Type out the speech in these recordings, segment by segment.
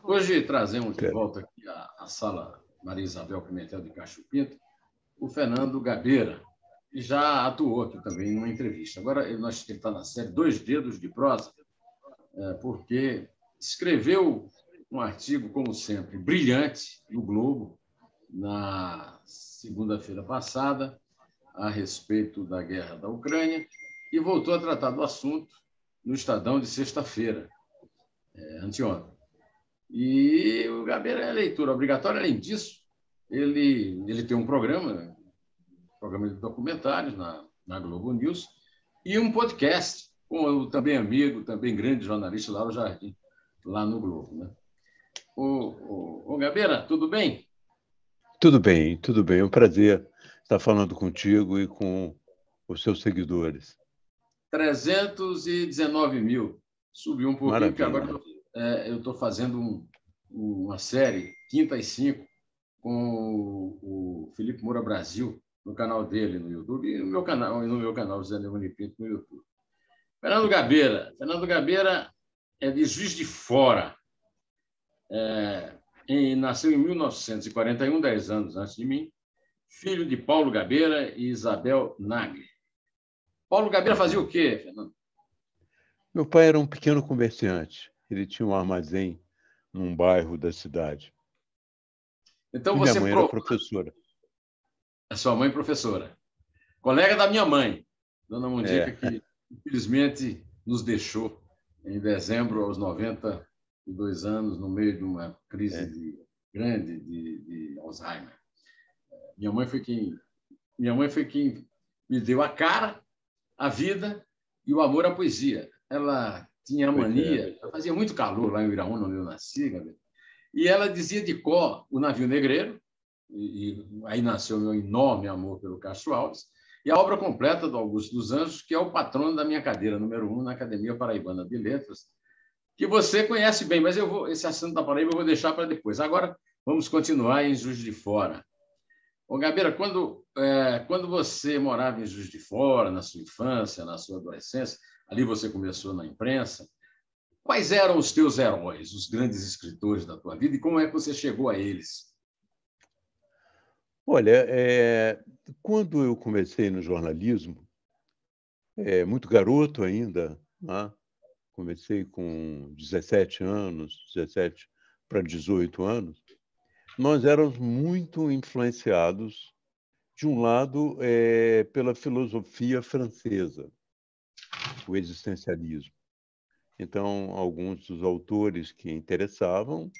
Hoje trazemos de volta aqui à sala Maria Isabel Pimentel de Castro Pinto o Fernando Gabeira, que já atuou aqui também numa entrevista. Agora, ele está na série Dois Dedos de Prosa, porque escreveu um artigo, como sempre, brilhante no Globo, na segunda-feira passada, a respeito da guerra da Ucrânia, e voltou a tratar do assunto no Estadão de sexta-feira, anteontem. E o Gabeira é leitura obrigatória. Além disso, ele tem um programa de documentários na Globo News e um podcast com o também amigo, também grande jornalista Lauro Jardim, lá no Globo. Né? Ô Gabeira, tudo bem? Tudo bem, tudo bem. É um prazer estar falando contigo e com os seus seguidores. 319 mil. Subiu um pouquinho, porque agora eu estou fazendo uma série, Quinta e Cinco, com o Felipe Moura Brasil, no canal dele no YouTube, e no meu canal José Neumann Pinto, no YouTube. Fernando Gabeira é de Juiz de Fora. Nasceu em 1941, 10 anos antes de mim, filho de Paulo Gabeira e Isabel Nagli. Paulo Gabeira fazia o quê, Fernando? Meu pai era um pequeno comerciante. Ele tinha um armazém num bairro da cidade. Então, minha mãe era professora. A sua mãe professora. Colega da minha mãe, Dona Mundica, que infelizmente nos deixou em dezembro, aos 92 anos, no meio de uma crise grande de Alzheimer. Minha mãe foi quem me deu a cara, a vida e o amor à poesia. Ela tinha a mania, fazia muito calor lá em Iraúna, onde eu nasci, e ela dizia de cor O Navio Negreiro, e aí nasceu o meu enorme amor pelo Castro Alves, e a obra completa do Augusto dos Anjos, que é o patrono da minha cadeira número 1 na Academia Paraibana de Letras, que você conhece bem, mas esse assunto da Paraíba eu vou deixar para depois. Agora, vamos continuar em Juiz de Fora. Ô, Gabeira, quando você morava em Juiz de Fora, na sua infância, na sua adolescência, ali você começou na imprensa, quais eram os teus heróis, os grandes escritores da tua vida, e como é que você chegou a eles? Olha, quando eu comecei no jornalismo, muito garoto ainda, né? Comecei com 17 anos, 17 para 18 anos, nós éramos muito influenciados, de um lado, pela filosofia francesa, o existencialismo. Então, alguns dos autores que interessavam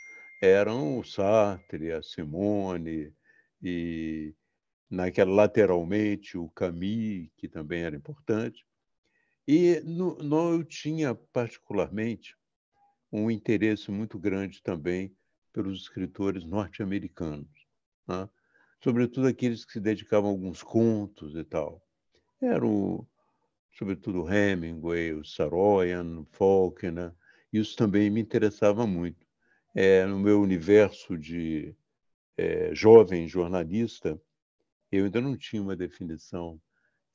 eram o Sartre, a Simone, e lateralmente o Camus, que também era importante. E eu tinha, particularmente, um interesse muito grande também pelos escritores norte-americanos, né? Sobretudo aqueles que se dedicavam a alguns contos e tal. Eram, sobretudo, Hemingway, o Saroyan, Faulkner. Isso também me interessava muito. No meu universo de jovem jornalista, eu ainda não tinha uma definição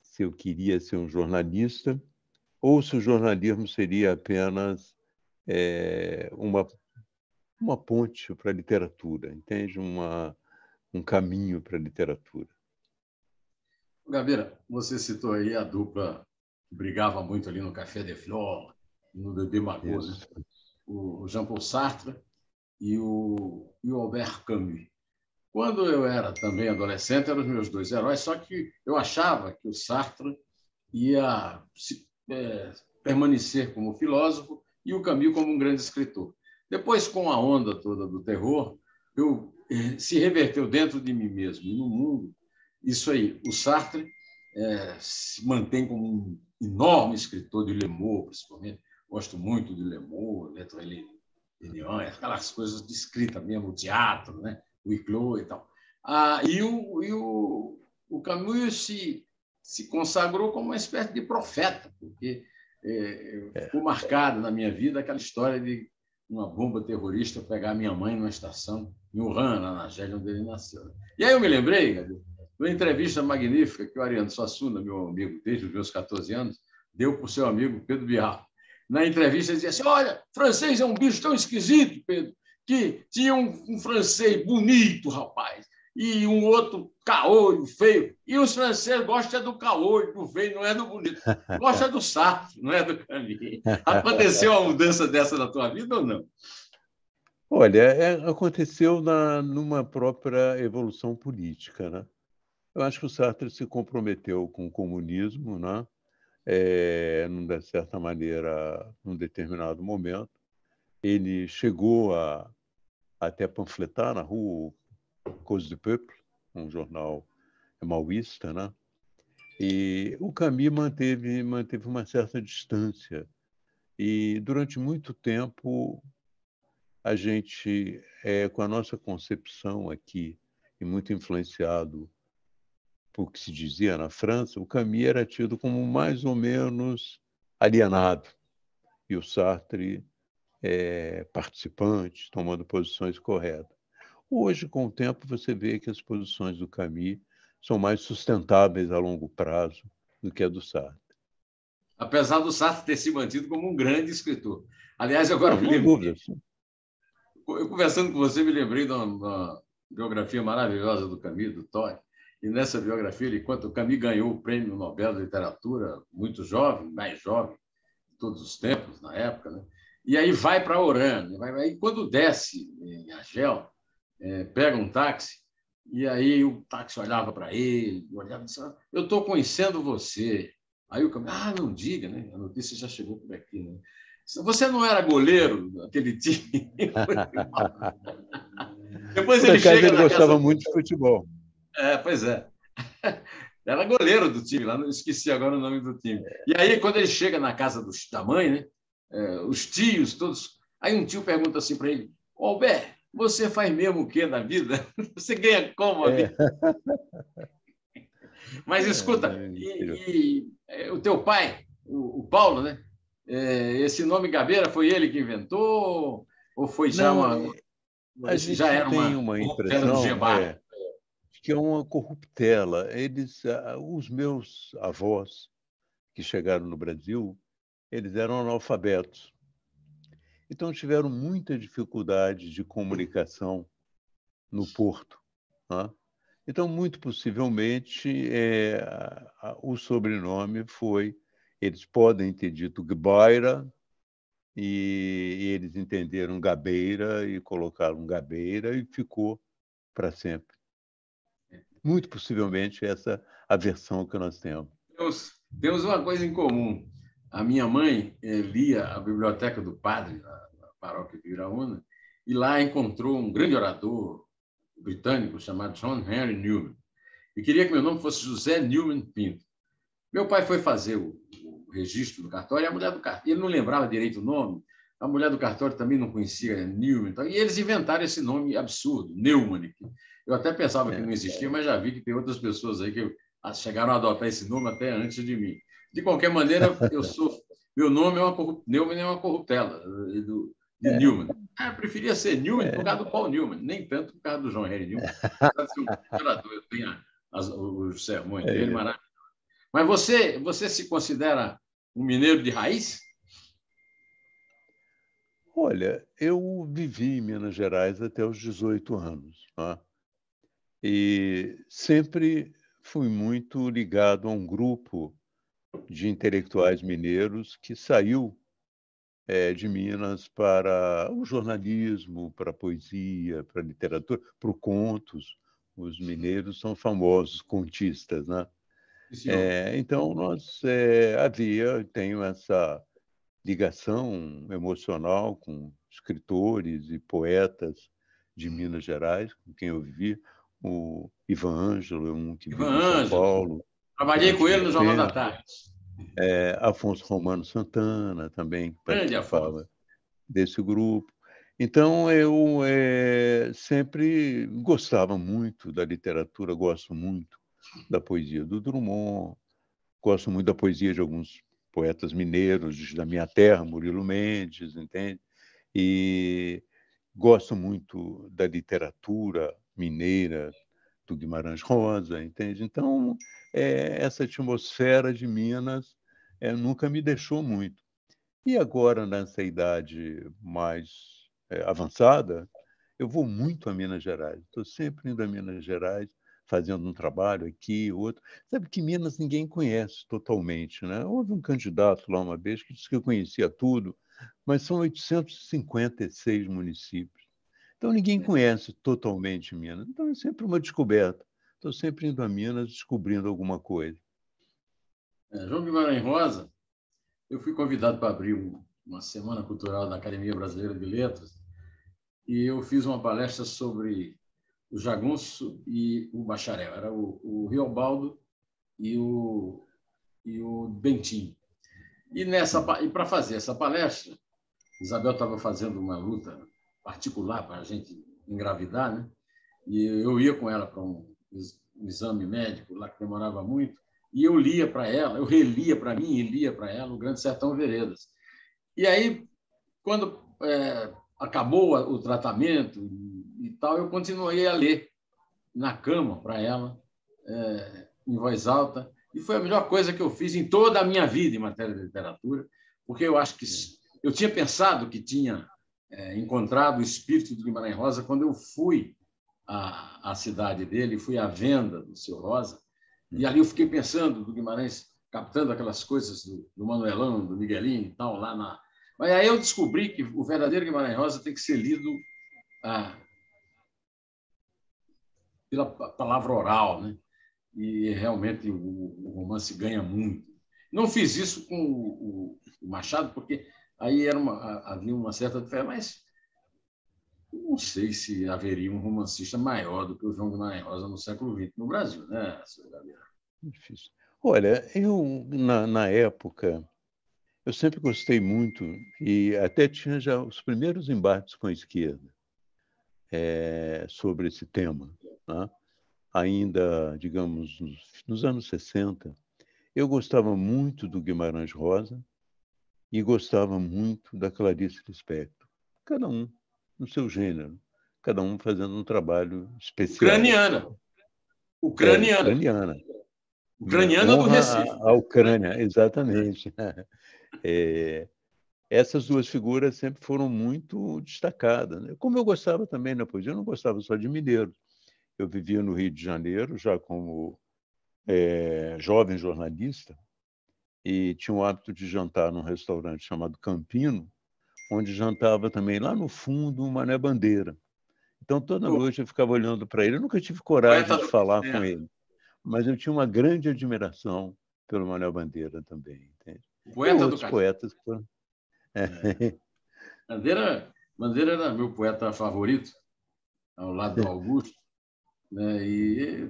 se eu queria ser um jornalista ou se o jornalismo seria apenas uma ponte para a literatura, entende? Um caminho para a literatura. Gabeira, você citou aí a dupla que brigava muito ali no Café de Flore, no Bebê Magot, né? O Jean-Paul Sartre e o Albert Camus. Quando eu era também adolescente, eram os meus dois heróis, só que eu achava que o Sartre ia permanecer como filósofo e o Camus como um grande escritor. Depois, com a onda toda do terror, se reverteu dentro de mim mesmo e no mundo. Isso aí, o Sartre se mantém como um enorme escritor, de Lemur, principalmente. Gosto muito de Lemur, aquelas coisas de escrita mesmo, o teatro, né? O Iclot e tal. E o Camus se consagrou como uma espécie de profeta, porque ficou marcado na minha vida aquela história de uma bomba terrorista pegar minha mãe numa estação em Wuhan, na Argélia, onde ele nasceu. E aí eu me lembrei, de uma entrevista magnífica que o Ariano Suassuna, meu amigo desde os meus 14 anos, deu para o seu amigo Pedro Bial. na entrevista, ele dizia assim: olha, francês é um bicho tão esquisito, Pedro, que tinha um francês bonito, rapaz, e um outro caolho, feio. E os franceses gostam do caolho, do feio, não é do bonito. Gosta do Sartre, não é do Camus. Aconteceu uma mudança dessa na tua vida ou não? Olha, aconteceu numa própria evolução política, né? Eu acho que o Sartre se comprometeu com o comunismo, né? De certa maneira, num determinado momento. Ele chegou a até panfletar na rua Cause du Peuple, um jornal maoísta, né? E o Camus manteve uma certa distância. E, durante muito tempo, a gente, com a nossa concepção aqui, e muito influenciado por que se dizia na França, o Camus era tido como mais ou menos alienado. E o Sartre participante, tomando posições corretas. Hoje, com o tempo, você vê que as posições do Camus são mais sustentáveis a longo prazo do que a do Sartre. Apesar do Sartre ter se mantido como um grande escritor. Aliás, agora Não, me não há lembrei, dúvida. eu conversando com você, me lembrei de uma biografia maravilhosa do Camus, do Tolkien, e nessa biografia ele conta que o Camus ganhou o Prêmio Nobel de Literatura muito jovem, mais jovem de todos os tempos, na época, né? E aí vai para Oran, e quando desce em Argel, pega um táxi, e aí o táxi olhava para ele, olhava e disse: eu estou conhecendo você. Aí o Camus: não diga, né? A notícia já chegou por aqui, né? Você não era goleiro daquele time? Depois Por ele acaso, chega ele na gostava casa. muito de futebol. Pois é. Era goleiro do time, lá não esqueci agora o nome do time. E aí, quando ele chega na casa da mãe, né? Os tios, todos. Aí um tio pergunta assim para ele: Albert, você faz mesmo o que na vida? Você ganha como a vida? Mas escuta, o teu pai, o Paulo, né? Esse nome Gabeira foi ele que inventou? Ou foi já Não, uma. a Já gente era tem uma uma corruptela do impressão Gebá? que é uma corruptela. Os meus avós que chegaram no Brasil, eles eram analfabetos. Então, tiveram muita dificuldade de comunicação no Porto. Né? Então, muito possivelmente, o sobrenome foi... Eles podem ter dito Gbeira, e eles entenderam Gabeira e colocaram Gabeira e ficou para sempre. Muito possivelmente essa é a versão que nós temos. Temos uma coisa em comum. A minha mãe lia a Biblioteca do Padre, na paróquia de Iraúna, e lá encontrou um grande orador britânico chamado John Henry Newman. E queria que meu nome fosse José Newman Pinto. Meu pai foi fazer o registro do cartório e a mulher do cartório, ele não lembrava direito o nome, a mulher do cartório também não conhecia Newman, e eles inventaram esse nome absurdo, Neumann. Eu até pensava que não existia, mas já vi que tem outras pessoas aí que chegaram a adotar esse nome até antes de mim. De qualquer maneira, meu nome Neumann é uma corruptela de Newman. Eu preferia ser Newman por causa do Paul Newman, nem tanto por causa do John Henry Newman. Eu tenho os sermões dele, maravilhoso. Mas você se considera um mineiro de raiz? Olha, eu vivi em Minas Gerais até os 18 anos. Tá? E sempre fui muito ligado a um grupo de intelectuais mineiros que saiu de Minas para o jornalismo, para a poesia, para a literatura, para os contos. Os mineiros são famosos contistas, né? Senhor. Então, tenho essa ligação emocional com escritores e poetas de Minas Gerais, com quem eu vivi. O Ivan Ângelo é um que Ivan vive em São Ângelo. Paulo Trabalhei com durante ele muito no Jornal da tempo. Tarde. Afonso Romano Santana também Grande Afonso. participava desse grupo. Então, eu sempre gostava muito da literatura, gosto muito da poesia do Drummond, gosto muito da poesia de alguns poetas mineiros da minha terra, Murilo Mendes, entende? E gosto muito da literatura mineira do Guimarães Rosa, entende? Então, essa atmosfera de Minas nunca me deixou muito. E agora, nessa idade mais avançada, eu vou muito a Minas Gerais. Estou sempre indo a Minas Gerais, fazendo um trabalho aqui, outro. Sabe que Minas ninguém conhece totalmente, né? Houve um candidato lá uma vez que disse que eu conhecia tudo, mas são 856 municípios. Então, ninguém conhece totalmente Minas. Então, é sempre uma descoberta. Estou sempre indo a Minas, descobrindo alguma coisa. João Guimarães Rosa, eu fui convidado para abrir uma semana cultural da Academia Brasileira de Letras e eu fiz uma palestra sobre o jagunço e o bacharel. Era o Riobaldo e o Bentinho. E para fazer essa palestra, Isabel estava fazendo uma luta particular para a gente engravidar, né? E eu ia com ela para um exame médico lá que demorava muito, e eu lia para ela, eu relia para mim e lia para ela o Grande Sertão Veredas. E aí, quando acabou o tratamento e tal, eu continuei a ler na cama para ela, em voz alta, e foi a melhor coisa que eu fiz em toda a minha vida em matéria de literatura, porque eu acho que eu tinha pensado que tinha encontrado o espírito do Guimarães Rosa quando eu fui à cidade dele, fui à venda do seu Rosa, e ali eu fiquei pensando do Guimarães, captando aquelas coisas do Manuelão, do Miguelinho e tal, lá na... Mas aí eu descobri que o verdadeiro Guimarães Rosa tem que ser lido pela palavra oral, né? E realmente o romance ganha muito. Não fiz isso com o Machado, porque aí havia uma certa diferença, mas não sei se haveria um romancista maior do que o João Guimarães Rosa no século XX no Brasil, né, Sr. Gabriel? Difícil. Olha, eu, na época, eu sempre gostei muito, e até tinha já os primeiros embates com a esquerda sobre esse tema, né? Ainda, digamos, nos anos 60, eu gostava muito do Guimarães Rosa e gostava muito da Clarice Lispector. Cada um no seu gênero, cada um fazendo um trabalho especial. Ucraniana. Ucraniana. Ucraniana. Minha Ucraniana do honra Recife. à Ucrânia, exatamente. Essas duas figuras sempre foram muito destacadas, né? Como eu gostava também na poesia, eu não gostava só de mineiros. Eu vivia no Rio de Janeiro, já como jovem jornalista, e tinha o hábito de jantar num restaurante chamado Campino, onde jantava também lá no fundo o Mané Bandeira. Então, toda O noite eu ficava olhando para ele. Eu nunca tive coragem poeta de do falar com Castelo. ele, mas eu tinha uma grande admiração pelo Mané Bandeira também, entende? O E poeta do outros Castelo. poetas que foram... Bandeira era meu poeta favorito, ao lado do Augusto. Né? E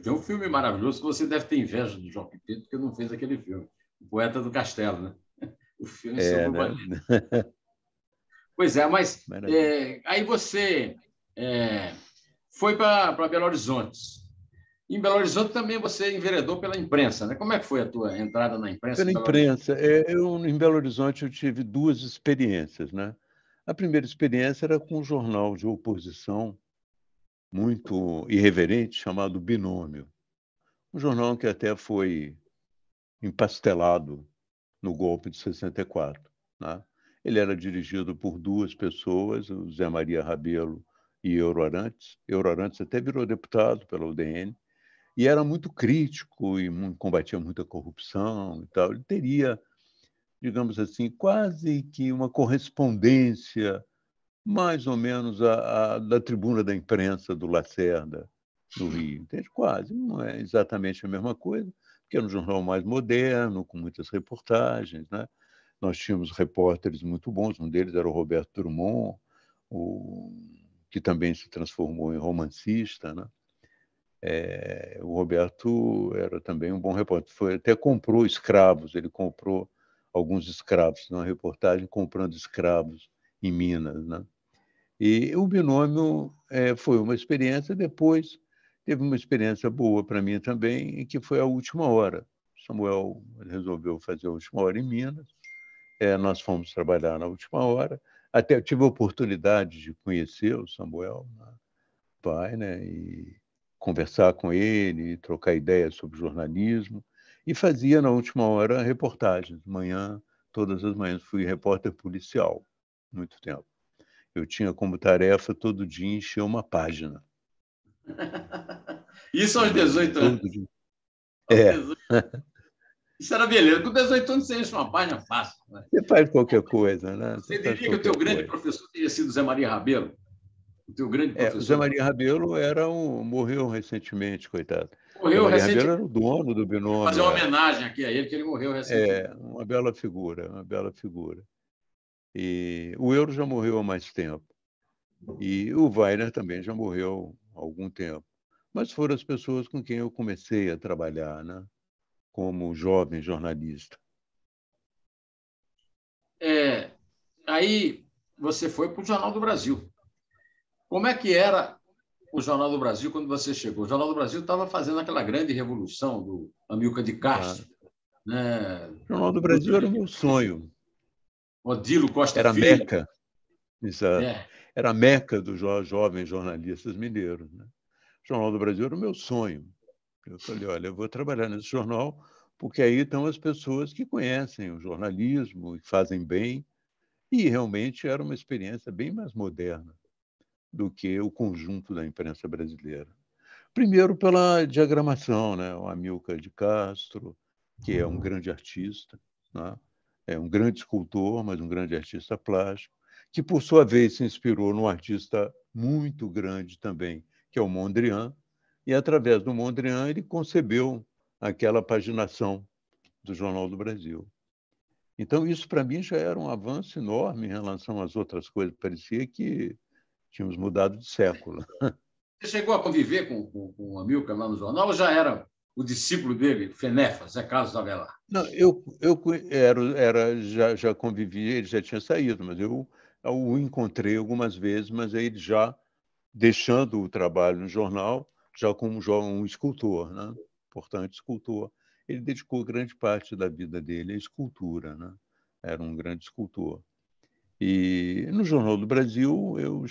tem um filme maravilhoso que você deve ter inveja do João Pedro, porque não fez aquele filme. O Poeta do Castelo, né? O filme sobre o né? balé. Pois é, mas Maravilha. aí você foi para Belo Horizonte. Em Belo Horizonte também você enveredou pela imprensa, né? Como é que foi a tua entrada na imprensa Pela em Belo Horizonte? imprensa, em Belo Horizonte, eu tive duas experiências, né? A primeira experiência era com um jornal de oposição muito irreverente chamado Binômio, um jornal que até foi empastelado no golpe de 64, né? Ele era dirigido por duas pessoas, o Zé Maria Rabelo e Euro Arantes. Euro Arantes até virou deputado pela UDN, e era muito crítico e combatia muita corrupção e tal. Ele teria, digamos assim, quase que uma correspondência mais ou menos da tribuna da imprensa do Lacerda, no Rio. Entende? Quase, não é exatamente a mesma coisa, porque era um jornal mais moderno, com muitas reportagens, né? Nós tínhamos repórteres muito bons, um deles era o Roberto Drummond, que também se transformou em romancista, né? O Roberto era também um bom repórter. Até comprou escravos, ele comprou alguns escravos, numa reportagem comprando escravos em Minas, né? E o Binômio foi uma experiência. Depois teve uma experiência boa para mim também, que foi a Última Hora. Samuel resolveu fazer a Última Hora em Minas. Nós fomos trabalhar na Última Hora. Até tive a oportunidade de conhecer o Samuel, né, pai, né, e conversar com ele, trocar ideias sobre jornalismo. E fazia, na Última Hora, reportagens. De manhã, todas as manhãs. Fui repórter policial, muito tempo. Eu tinha como tarefa todo dia encher uma página. Isso aos 18 anos. Todo dia. Aos 18. Isso era beleza. Com 18 anos você enche uma página fácil. Né? Você faz qualquer coisa, né? Você diria que o teu grande professor teria sido Zé Maria Rabelo? O teu grande professor? O Zé Maria Rabelo morreu recentemente, coitado. Morreu Zé Maria recentemente. Rabelo era o dono do binômio. Fazer uma homenagem aqui a ele, que ele morreu recentemente. Uma bela figura, uma bela figura. E o Euro já morreu há mais tempo. E o Weiner também já morreu há algum tempo. Mas foram as pessoas com quem eu comecei a trabalhar, né? Como jovem jornalista. Aí você foi para o Jornal do Brasil. Como é que era o Jornal do Brasil quando você chegou? O Jornal do Brasil estava fazendo aquela grande revolução do Amílcar de Castro. Né? O Jornal do Brasil era o meu sonho. Odilo Costa Era Filho. Meca. Exato. Era a Meca dos jovens jornalistas mineiros. Né? O Jornal do Brasil era o meu sonho. Eu falei, olha, eu vou trabalhar nesse jornal porque aí estão as pessoas que conhecem o jornalismo e fazem bem. E realmente era uma experiência bem mais moderna do que o conjunto da imprensa brasileira. Primeiro pela diagramação, né? O Amílcar de Castro, que é um grande artista, né? É um grande escultor, mas um grande artista plástico, que, por sua vez, se inspirou num artista muito grande também, que é o Mondrian, e, através do Mondrian, ele concebeu aquela paginação do Jornal do Brasil. Então, isso, para mim, já era um avanço enorme em relação às outras coisas. Parecia que tínhamos mudado de século. Você chegou a conviver com o Amílcar lá no jornal ou já era o discípulo dele, Fenefa, Zé Carlos Avelar? Não, já convivi, ele já tinha saído, mas eu o encontrei algumas vezes, mas ele já deixando o trabalho no jornal, já como um escultor, né? Importante escultor. Ele dedicou grande parte da vida dele à escultura, né? Era um grande escultor. E no Jornal do Brasil eu,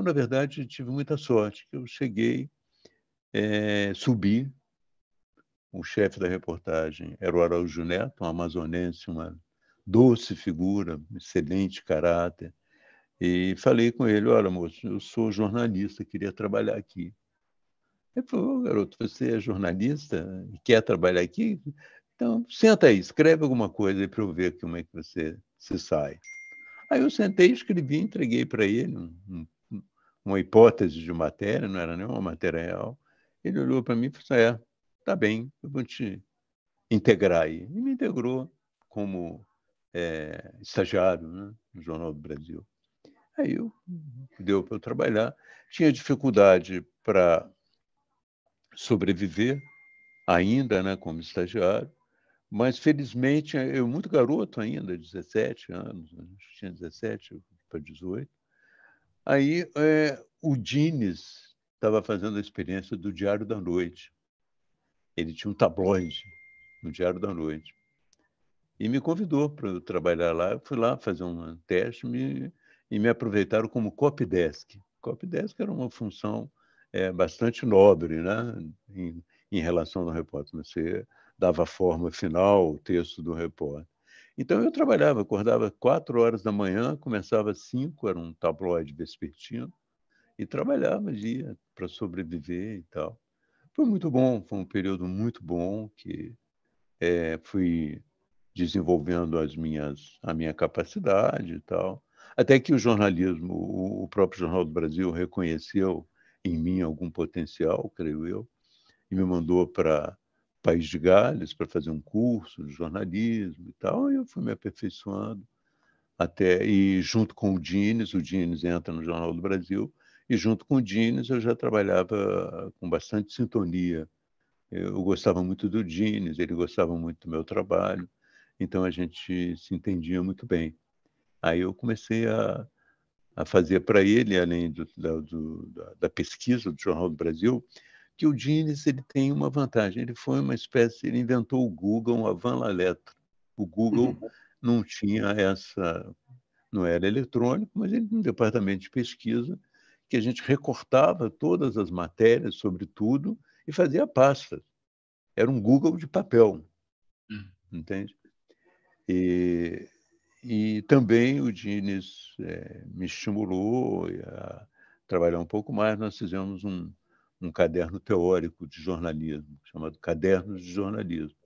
na verdade, tive muita sorte, que eu cheguei, subi, o chefe da reportagem era o Araújo Neto, um amazonense, uma doce figura, excelente caráter, e falei com ele, olha, moço, eu sou jornalista, queria trabalhar aqui. Ele falou, garoto, você é jornalista e quer trabalhar aqui? Então, senta aí, escreve alguma coisa aí para eu ver como é que você se sai. Aí eu sentei, escrevi, entreguei para ele uma hipótese de matéria, não era nenhuma matéria real. Ele olhou para mim e falou assim, tá bem, eu vou te integrar aí. E me integrou como estagiário, né, no Jornal do Brasil. Aí deu para eu trabalhar. Tinha dificuldade para sobreviver ainda, né, como estagiário, mas, felizmente, eu muito garoto ainda, 17 anos, tinha 17 para 18. Aí o Dines estava fazendo a experiência do Diário da Noite. Ele tinha um tabloide no Diário da Noite. E me convidou para eu trabalhar lá. Eu fui lá fazer um teste e me aproveitaram como copydesk. Copydesk era uma função bastante nobre, né? Em relação ao repórter. Você dava a forma final, o texto do repórter. Então, eu trabalhava, acordava 4 horas da manhã, começava às 5, era um tabloide vespertino, e trabalhava dia para sobreviver e tal. Foi muito bom, foi um período muito bom que fui desenvolvendo a minha capacidade e tal. Até que o jornalismo, o próprio Jornal do Brasil reconheceu em mim algum potencial, creio eu, e me mandou para País de Gales para fazer um curso de jornalismo e tal, e eu fui me aperfeiçoando e junto com o Dines entra no Jornal do Brasil, e junto com o Dines eu já trabalhava com bastante sintonia. Eu gostava muito do Dines, ele gostava muito do meu trabalho, então a gente se entendia muito bem. Aí eu comecei a fazer para ele, além da pesquisa do Jornal do Brasil, que o Dines ele tem uma vantagem. Ele inventou o Google avant la lettre. O Google não tinha não era eletrônico, mas ele tinha um departamento de pesquisa que a gente recortava todas as matérias sobre tudo e fazia pastas. Era um Google de papel, entende? E também o Dines me estimulou a trabalhar um pouco mais. Nós fizemos um caderno teórico de jornalismo, chamado Cadernos de Jornalismo.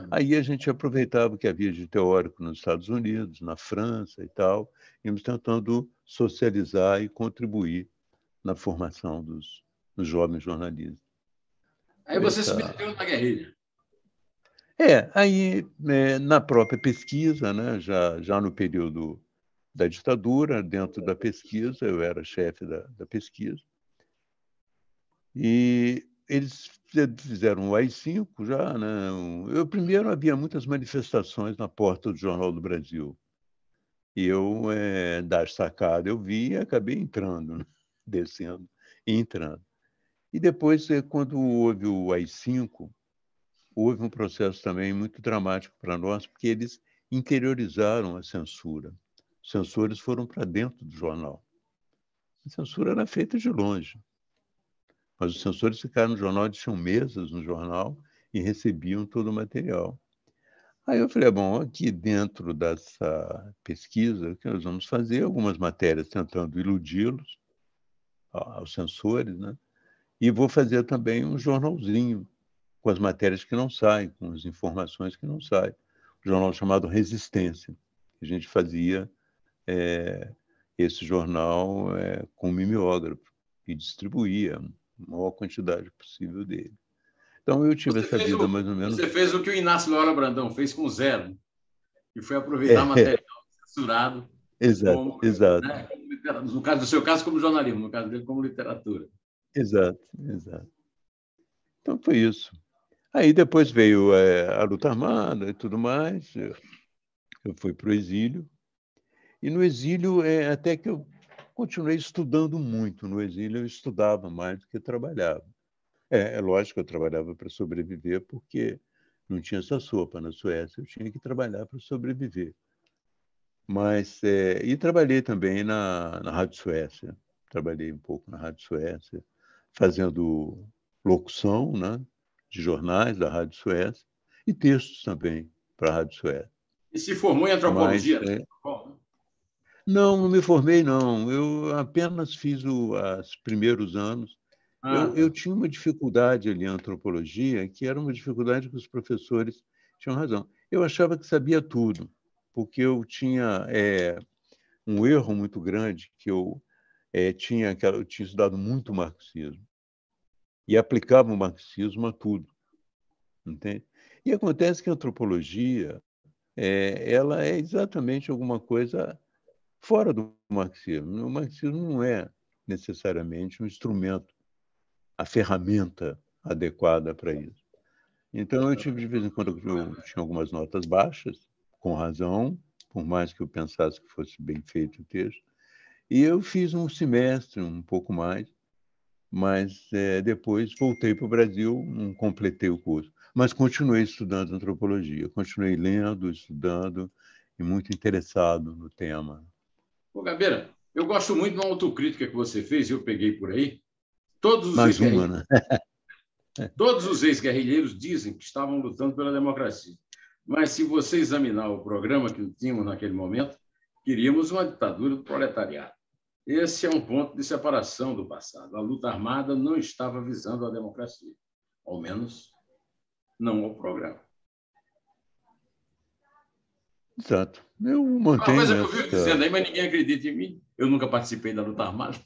Aí a gente aproveitava o que havia de teórico nos Estados Unidos, na França e tal, íamos tentando socializar e contribuir na formação dos jovens jornalistas. Aí você se meteu na guerrilha. Aí na própria pesquisa, né, já no período da ditadura, dentro da pesquisa, eu era chefe da pesquisa, e eles fizeram o AI-5 já, né? Primeiro havia muitas manifestações na porta do Jornal do Brasil, e eu, da sacada, eu vi e acabei entrando, né? Descendo e entrando. E depois, quando houve o AI-5, houve um processo também muito dramático para nós, porque eles interiorizaram a censura. Os censores foram para dentro do jornal. A censura era feita de longe. Mas os censores ficaram no jornal, eles tinham mesas no jornal e recebiam todo o material. Aí eu falei, bom, aqui dentro dessa pesquisa, o que nós vamos fazer? Algumas matérias tentando iludi-los, aos censores, né? E vou fazer também um jornalzinho com as matérias que não saem, com as informações que não saem. Um jornal chamado Resistência. A gente fazia esse jornal com mimeógrafo e distribuía a maior quantidade possível dele. Então, eu tive essa vida mais ou menos... Você fez o que o Inácio Loyola Brandão fez com Zero, que foi aproveitar material censurado. Exato, exato. Né, no seu caso, como jornalismo, no caso dele, como literatura. Exato, exato. Então, foi isso. Aí depois veio a luta armada e tudo mais. Eu fui para o exílio. E no exílio, até que eu continuei estudando muito. No exílio, eu estudava mais do que trabalhava. É lógico que eu trabalhava para sobreviver, porque não tinha essa sopa na Suécia. Eu tinha que trabalhar para sobreviver. Mas, e trabalhei também na Rádio Suécia. Trabalhei um pouco na Rádio Suécia, fazendo locução, né, de jornais da Rádio Suécia e textos também para a Rádio Suécia. E se formou em antropologia? Não me formei, não. Eu apenas fiz os primeiros anos. Eu tinha uma dificuldade ali em antropologia, que era uma dificuldade que os professores tinham razão. Eu achava que sabia tudo, porque eu tinha um erro muito grande, que eu tinha estudado muito marxismo e aplicava o marxismo a tudo, entende? E acontece que a antropologia ela é exatamente alguma coisa fora do marxismo. O marxismo não é necessariamente um instrumento, a ferramenta adequada para isso. Então, eu tive, de vez em quando, eu tinha algumas notas baixas, com razão, por mais que eu pensasse que fosse bem feito o texto. E eu fiz um semestre, um pouco mais, mas depois voltei para o Brasil, não completei o curso. Mas continuei estudando antropologia, continuei lendo, estudando e muito interessado no tema. Ô, Gabeira, eu gosto muito da autocrítica que você fez, eu peguei por aí. Todos os ex-guerrilheiros dizem que estavam lutando pela democracia. Mas, se você examinar o programa que tínhamos naquele momento, queríamos uma ditadura do proletariado. Esse é um ponto de separação do passado. A luta armada não estava visando a democracia, ao menos não ao programa. Exato. Eu mantenho Uma coisa que eu vivo dizendo aí, mas ninguém acredita em mim. Eu nunca participei da luta armada.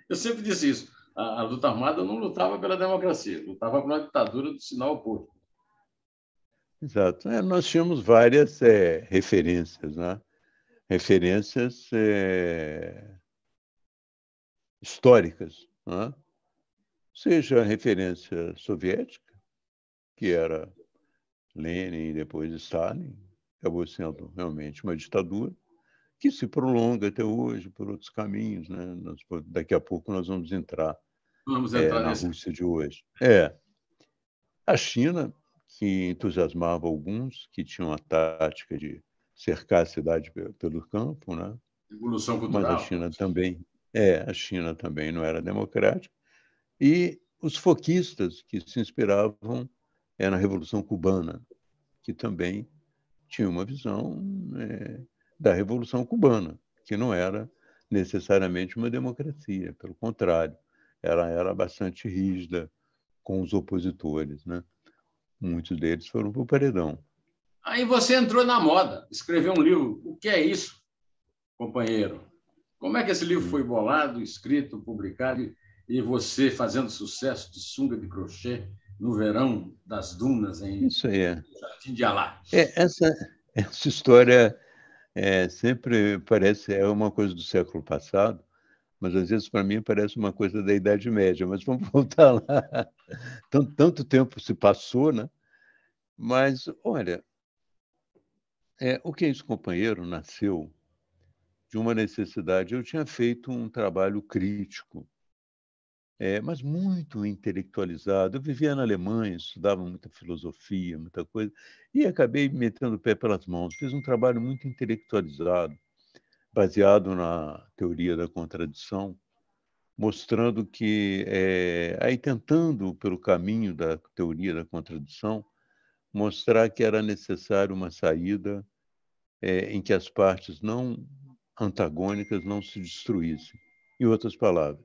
Eu sempre disse isso. A luta armada não lutava pela democracia, lutava pela ditadura do sinal oposto. Exato. Nós tínhamos várias referências, né? Referências históricas, né? Seja a referência soviética, que era Lenin e depois Stalin, acabou sendo realmente uma ditadura, que se prolonga até hoje por outros caminhos, né? Daqui a pouco nós vamos entrar na Rússia de hoje. A China, que entusiasmava alguns, que tinham a tática de cercar a cidade pelo campo, né? Evolução cultural. Mas a China também não era democrática. E os foquistas, que se inspiravam na Revolução Cubana, que também tinha uma visão da Revolução Cubana, que não era necessariamente uma democracia, pelo contrário, ela era bastante rígida com os opositores, né? Muitos deles foram para o paredão. Aí você entrou na moda, escreveu um livro. O que é isso, companheiro? Como é que esse livro foi bolado, escrito, publicado, e você fazendo sucesso de sunga de crochê no verão das dunas em Isso aí Jardim de Alá? essa história sempre parece uma coisa do século passado, mas às vezes para mim parece uma coisa da Idade Média. Mas vamos voltar lá. Tanto tempo se passou, né? Mas, olha, o Que é Isso, Companheiro nasceu de uma necessidade. Eu tinha feito um trabalho crítico, mas muito intelectualizado. Eu vivia na Alemanha, estudava muita filosofia, muita coisa, e acabei metendo o pé pelas mãos. Fiz um trabalho muito intelectualizado, baseado na teoria da contradição, mostrando que, aí tentando, pelo caminho da teoria da contradição, mostrar que era necessário uma saída em que as partes não antagônicas não se destruíssem. Em outras palavras,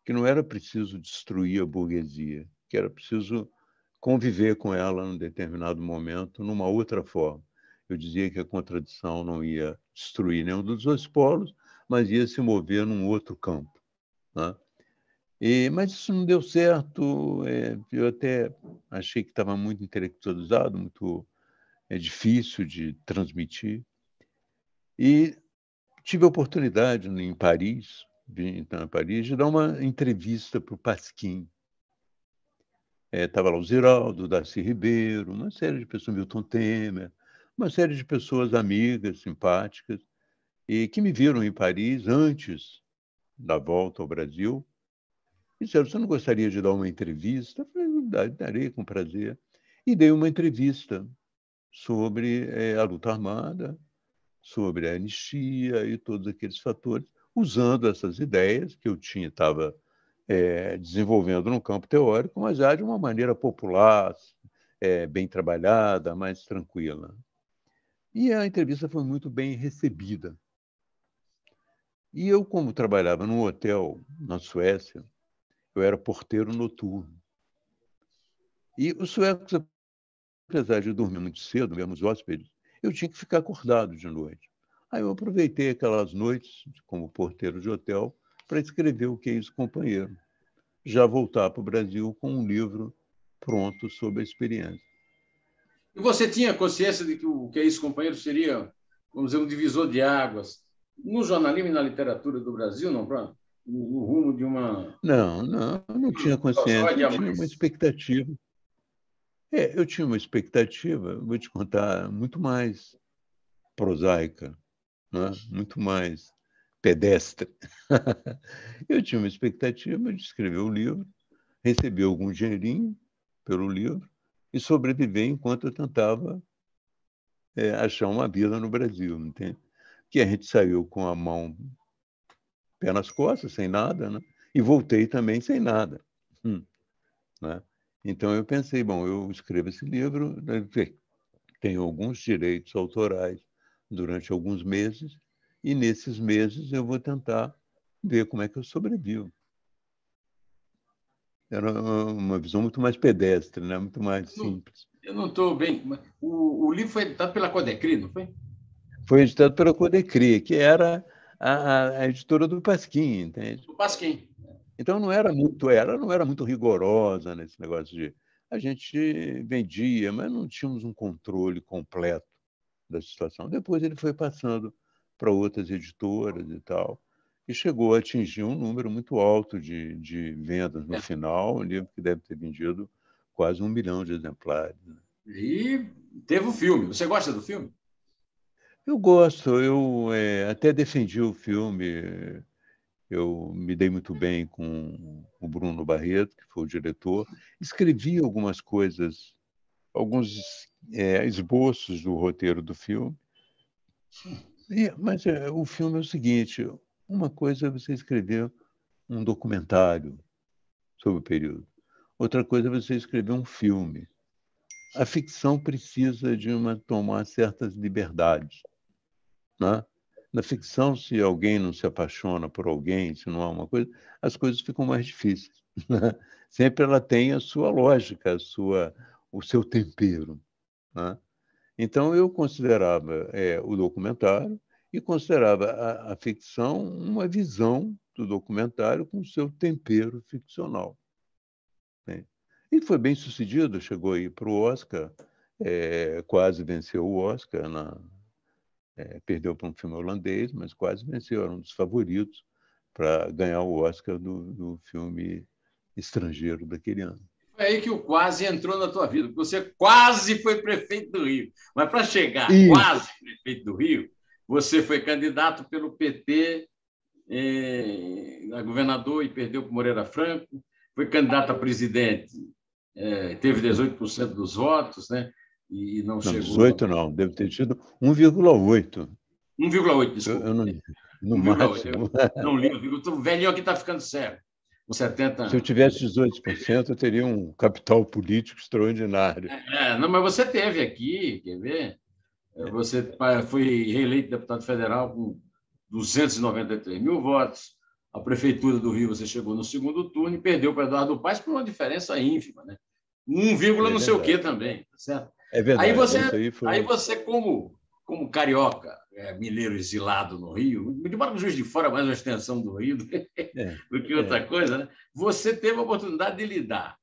que não era preciso destruir a burguesia, que era preciso conviver com ela num determinado momento, numa outra forma. Eu dizia que a contradição não ia destruir nenhum dos dois polos, mas ia se mover num outro campo, né? Mas isso não deu certo. Eu até achei que estava muito intelectualizado, muito difícil de transmitir. E tive a oportunidade em Paris, de dar uma entrevista para o Pasquim. Estava lá o Ziraldo, Darcy Ribeiro, uma série de pessoas, Milton Temer, uma série de pessoas amigas, simpáticas, e que me viram em Paris antes da volta ao Brasil. E disseram: você não gostaria de dar uma entrevista? Eu falei: darei com prazer. E dei uma entrevista sobre a luta armada, sobre a anistia e todos aqueles fatores, usando essas ideias que eu estava desenvolvendo no campo teórico, mas já de uma maneira popular, bem trabalhada, mais tranquila. E a entrevista foi muito bem recebida. E eu, como trabalhava num hotel na Suécia, eu era porteiro noturno. E os suecos, apesar de dormir muito cedo, mesmo os hóspedes, eu tinha que ficar acordado de noite. Aí eu aproveitei aquelas noites, como porteiro de hotel, para escrever O Que é Isso, Companheiro. Já voltar para o Brasil com um livro pronto sobre a experiência. E você tinha consciência de que o Que é Isso, Companheiro seria, vamos dizer, um divisor de águas no jornalismo e na literatura do Brasil, não, no rumo de uma Não tinha consciência, eu prosódia tinha uma mais... expectativa. Eu tinha uma expectativa, vou te contar, muito mais prosaica, né? Muito mais pedestre. Eu tinha uma expectativa de escrever o livro, receber algum dinheirinho pelo livro e sobreviver enquanto eu tentava achar uma vida no Brasil, entende? Que a gente saiu com a mão, pé nas costas, sem nada, né? E voltei também sem nada, né? Então eu pensei, bom, eu escrevo esse livro, tenho alguns direitos autorais durante alguns meses, e nesses meses eu vou tentar ver como é que eu sobrevivo. Era uma visão muito mais pedestre, né? Muito mais simples. Eu não estou bem... O livro foi editado pela Codecri, não foi? Foi editado pela Codecri, que era a editora do Pasquim, entende? O Pasquim. Então não era muito rigorosa nesse negócio de... A gente vendia, mas não tínhamos um controle completo da situação. Depois ele foi passando para outras editoras e tal, e chegou a atingir um número muito alto de vendas no final, um livro que deve ter vendido quase 1 milhão de exemplares. E teve o filme. Você gosta do filme? Eu gosto, eu até defendi o filme, eu me dei muito bem com o Bruno Barreto, que foi o diretor, escrevi algumas coisas, alguns esboços do roteiro do filme. Mas o filme é o seguinte: uma coisa é você escrever um documentário sobre o período, outra coisa é você escrever um filme. a ficção precisa de tomar certas liberdades, né? Na ficção, se alguém não se apaixona por alguém, se não há uma coisa, as coisas ficam mais difíceis, né? Sempre ela tem a sua lógica, o seu tempero, né? Então, eu considerava o documentário e considerava a ficção uma visão do documentário com o seu tempero ficcional, né? E foi bem sucedido, chegou aí para o Oscar, quase venceu o Oscar, perdeu para um filme holandês, mas quase venceu, era um dos favoritos para ganhar o Oscar do filme estrangeiro daquele ano. Foi aí que o quase entrou na tua vida, porque você quase foi prefeito do Rio. Mas para chegar quase prefeito do Rio, você foi candidato pelo PT a governador e perdeu para Moreira Franco, foi candidato a presidente, teve 18% dos votos, né? E não chegou. 18 não, deve ter tido 1,8. 1,8, desculpa. Eu não, no máximo. Eu não li, o velhinho aqui está ficando cego. Com 70 anos. Se eu tivesse 18%, eu teria um capital político extraordinário. Não, mas você teve aqui, quer ver? Você foi reeleito deputado federal com 293 mil votos. A Prefeitura do Rio, você chegou no segundo turno e perdeu para Eduardo Paes por uma diferença ínfima, né? 1, não sei o quê também, tá certo? É verdade. Aí você como carioca, mineiro exilado no Rio, embora o Juiz de Fora é mais uma extensão do Rio do que outra coisa, né? Você teve a oportunidade de lidar,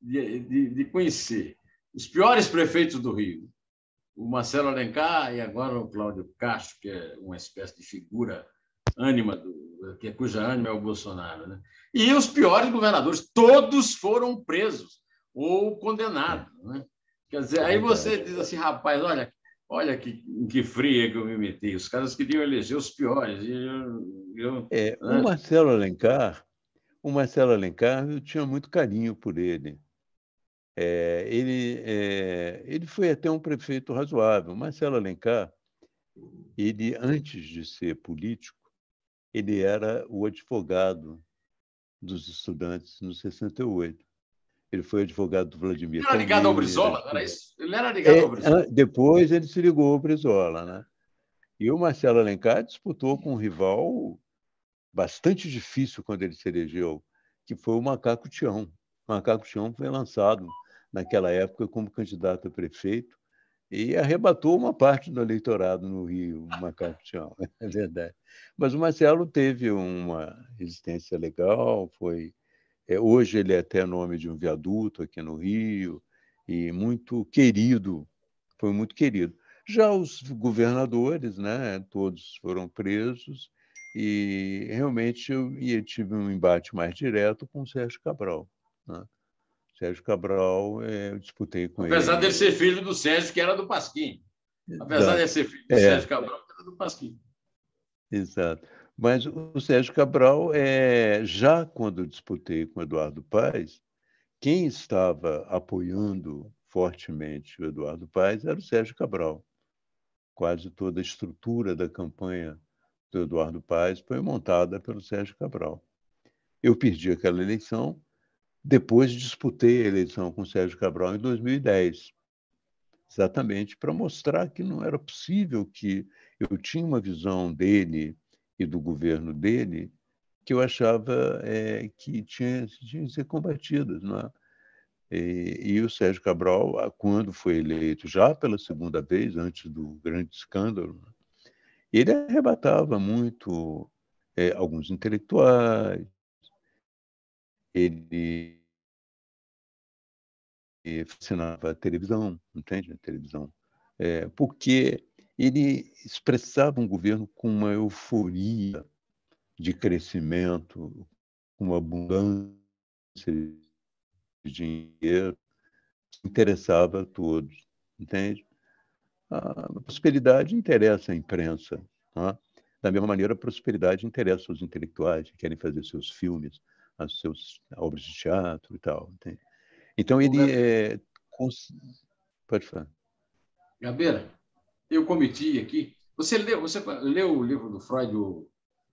de conhecer os piores prefeitos do Rio, o Marcelo Alencar e agora o Cláudio Castro, que é uma espécie de figura cuja ânima é o Bolsonaro, né? E os piores governadores, todos foram presos ou condenados, né? Quer dizer, aí você diz assim, rapaz, olha em que fria que eu me meti. Os caras queriam eleger os piores. O Marcelo Alencar, eu tinha muito carinho por ele. Ele foi até um prefeito razoável. O Marcelo Alencar, ele, antes de ser político, ele era o advogado dos estudantes no 68. Ele foi advogado do Vladimir Palmeira. Ele era ligado ao Brizola, era isso? Ele era ligado ao Brizola. Depois ele se ligou ao Brizola, né? E o Marcelo Alencar disputou com um rival bastante difícil quando ele se elegeu, que foi o Macaco Tião. O Macaco Tião foi lançado naquela época como candidato a prefeito e arrebatou uma parte do eleitorado no Rio, o Macaco Tião, é verdade. Mas o Marcelo teve uma resistência legal, hoje ele é até nome de um viaduto aqui no Rio, e muito querido, foi muito querido. Já os governadores, né, todos foram presos, e realmente eu tive um embate mais direto com o Sérgio Cabral, né? Sérgio Cabral, eu disputei com ele. Apesar dele ser filho do Sérgio, que era do Pasquim. Apesar de ser filho do Sérgio Cabral, que era do Pasquim. Exato. Mas o Sérgio Cabral, já quando eu disputei com o Eduardo Paes, quem estava apoiando fortemente o Eduardo Paes era o Sérgio Cabral. Quase toda a estrutura da campanha do Eduardo Paes foi montada pelo Sérgio Cabral. Eu perdi aquela eleição, depois disputei a eleição com o Sérgio Cabral em 2010, exatamente para mostrar que não era possível, que eu tinha uma visão dele e do governo dele que eu achava que tinha que ser combatidas, não é? E o Sérgio Cabral, quando foi eleito já pela segunda vez, antes do grande escândalo, ele arrebatava muito alguns intelectuais, ele fascinava a televisão, entende? A televisão. Porque ele expressava um governo com uma euforia de crescimento, com uma abundância de dinheiro, que interessava a todos, entende? A prosperidade interessa à imprensa, tá? Da mesma maneira, a prosperidade interessa aos intelectuais que querem fazer seus filmes, as suas obras de teatro e tal, entende? Então, ele Pode falar. Gabeira, eu cometi aqui... Você leu o livro do Freud, o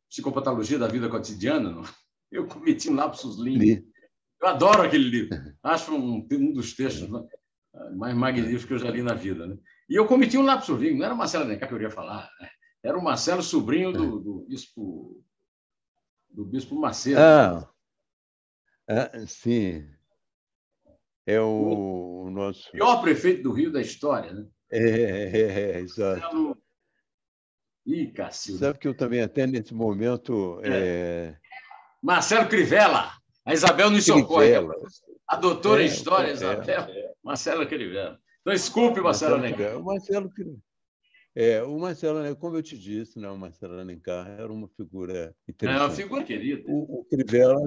Psicopatologia da Vida Cotidiana? Não? Eu cometi um lapsus linguae. Eu adoro aquele livro. Acho um dos textos mais magníficos que eu já li na vida, né? E eu cometi um lapsus linguae, não era o Marcelo Alencar que eu ia falar, era o Marcelo, sobrinho do bispo Macedo. Sim. É o nosso... pior prefeito do Rio da história, né? Exato. Marcelo... Ih, Cacilda. Sabe que eu também, até nesse momento... Marcelo Crivella. A Isabel nos socorre. A doutora em História, Isabel. Marcelo Crivella. Então, desculpe, Marcelo Alencar. O Marcelo, como eu te disse, né, o Marcelo Alencar era uma figura interessante. É uma figura querida. O Crivella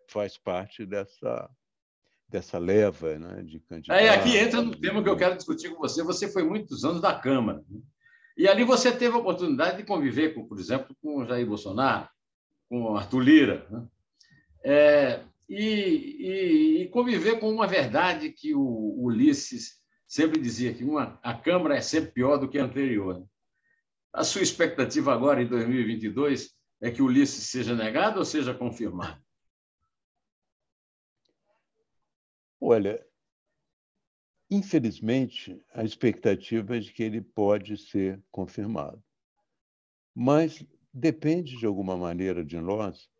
faz parte dessa leva, né, de candidatos. Aqui entra no tema que eu quero discutir com você. Você foi muitos anos da Câmara. Né? E ali você teve a oportunidade de conviver, por exemplo, com o Jair Bolsonaro, com o Arthur Lira, né? E conviver com uma verdade que o Ulisses sempre dizia, que a Câmara é sempre pior do que a anterior. Né? A sua expectativa agora, em 2022, é que o Ulisses seja negado ou seja confirmado? Olha, infelizmente, a expectativa é de que ele pode ser confirmado. Mas depende, de alguma maneira, de nós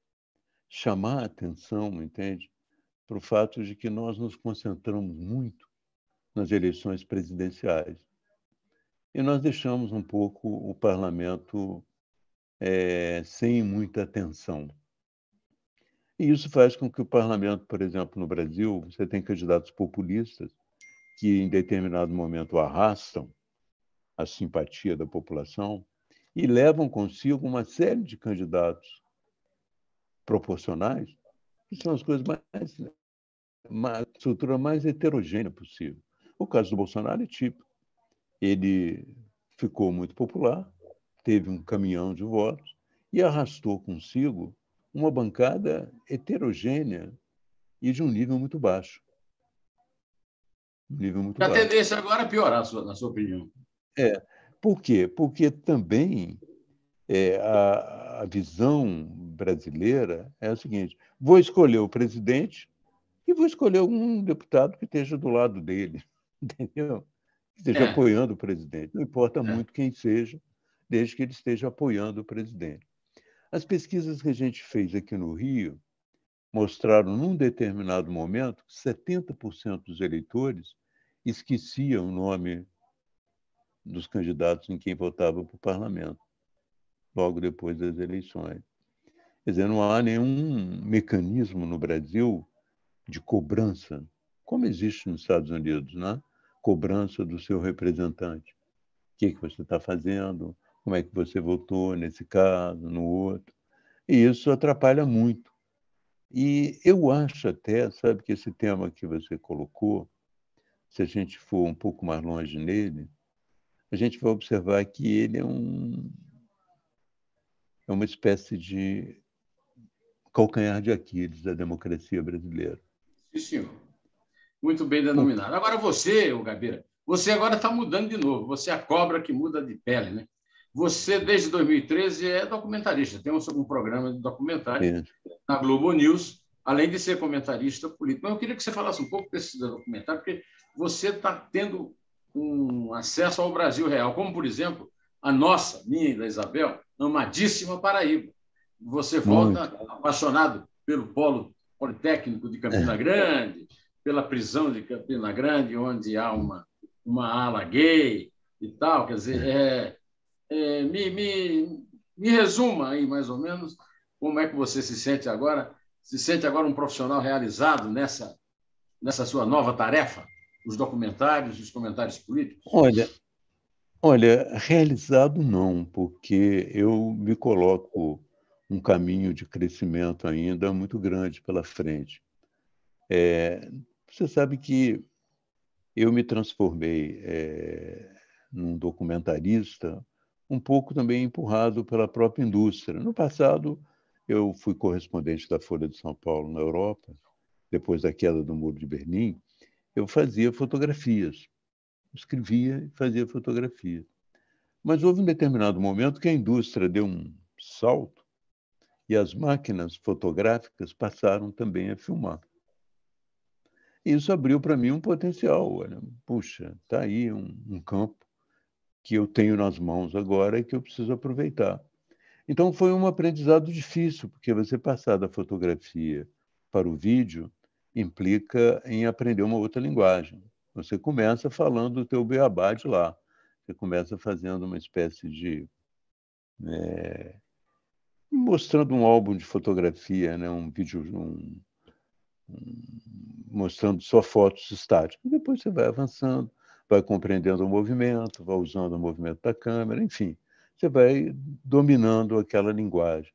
chamar a atenção, entende? Para o fato de que nós nos concentramos muito nas eleições presidenciais. E nós deixamos um pouco o parlamento sem muita atenção. E isso faz com que o parlamento, por exemplo, no Brasil, você tem candidatos populistas que, em determinado momento, arrastam a simpatia da população e levam consigo uma série de candidatos proporcionais, que são as coisas a estrutura mais heterogênea possível. O caso do Bolsonaro é típico. Ele ficou muito popular, teve um caminhão de votos e arrastou consigo uma bancada heterogênea e de um nível muito baixo. A tendência agora é piorar, na sua opinião. Por quê? Porque também a visão brasileira é a seguinte: vou escolher o presidente e vou escolher um deputado que esteja do lado dele, entendeu? Que esteja apoiando o presidente. Não importa muito quem seja, desde que ele esteja apoiando o presidente. As pesquisas que a gente fez aqui no Rio mostraram, num determinado momento, que 70% dos eleitores esqueciam o nome dos candidatos em quem votavam para o parlamento, logo depois das eleições. Quer dizer, não há nenhum mecanismo no Brasil de cobrança, como existe nos Estados Unidos, né? Cobrança do seu representante. O que você está fazendo? Como é que você votou nesse caso, no outro? E isso atrapalha muito. E eu acho até, sabe, que esse tema que você colocou, se a gente for um pouco mais longe nele, a gente vai observar que ele é uma espécie de calcanhar de Aquiles da democracia brasileira. Sim, senhor. Muito bem denominado. Agora você, Gabeira, você agora está mudando de novo. Você é a cobra que muda de pele, né? Você, desde 2013, é documentarista. Tem um programa de documentário na Globo News, além de ser comentarista político. Mas eu queria que você falasse um pouco desse documentário, porque você está tendo um acesso ao Brasil real, como, por exemplo, a nossa, minha e da Isabel, amadíssima Paraíba. Você volta apaixonado pelo polo Politécnico de Campina Grande, pela prisão de Campina Grande, onde há uma ala gay e tal. Quer dizer, me resuma aí, mais ou menos, como é que você se sente agora? Se sente agora um profissional realizado nessa sua nova tarefa, os documentários e os comentários políticos? Olha, realizado não, porque eu me coloco um caminho de crescimento ainda muito grande pela frente. Você sabe que eu me transformei num documentarista um pouco também empurrado pela própria indústria. No passado, eu fui correspondente da Folha de São Paulo na Europa, depois da queda do Muro de Berlim. Eu fazia fotografias, escrevia e fazia fotografia. Mas houve um determinado momento que a indústria deu um salto e as máquinas fotográficas passaram também a filmar. Isso abriu para mim um potencial. Olha, puxa, está aí um campo que eu tenho nas mãos agora e que eu preciso aproveitar. Então, foi um aprendizado difícil, porque você passar da fotografia para o vídeo implica em aprender uma outra linguagem. Você começa falando o teu beabá de lá. Você começa fazendo uma espécie de mostrando um álbum de fotografia, né? Um vídeo, mostrando só fotos estáticas. Depois você vai avançando, vai compreendendo o movimento, vai usando o movimento da câmera, enfim, você vai dominando aquela linguagem.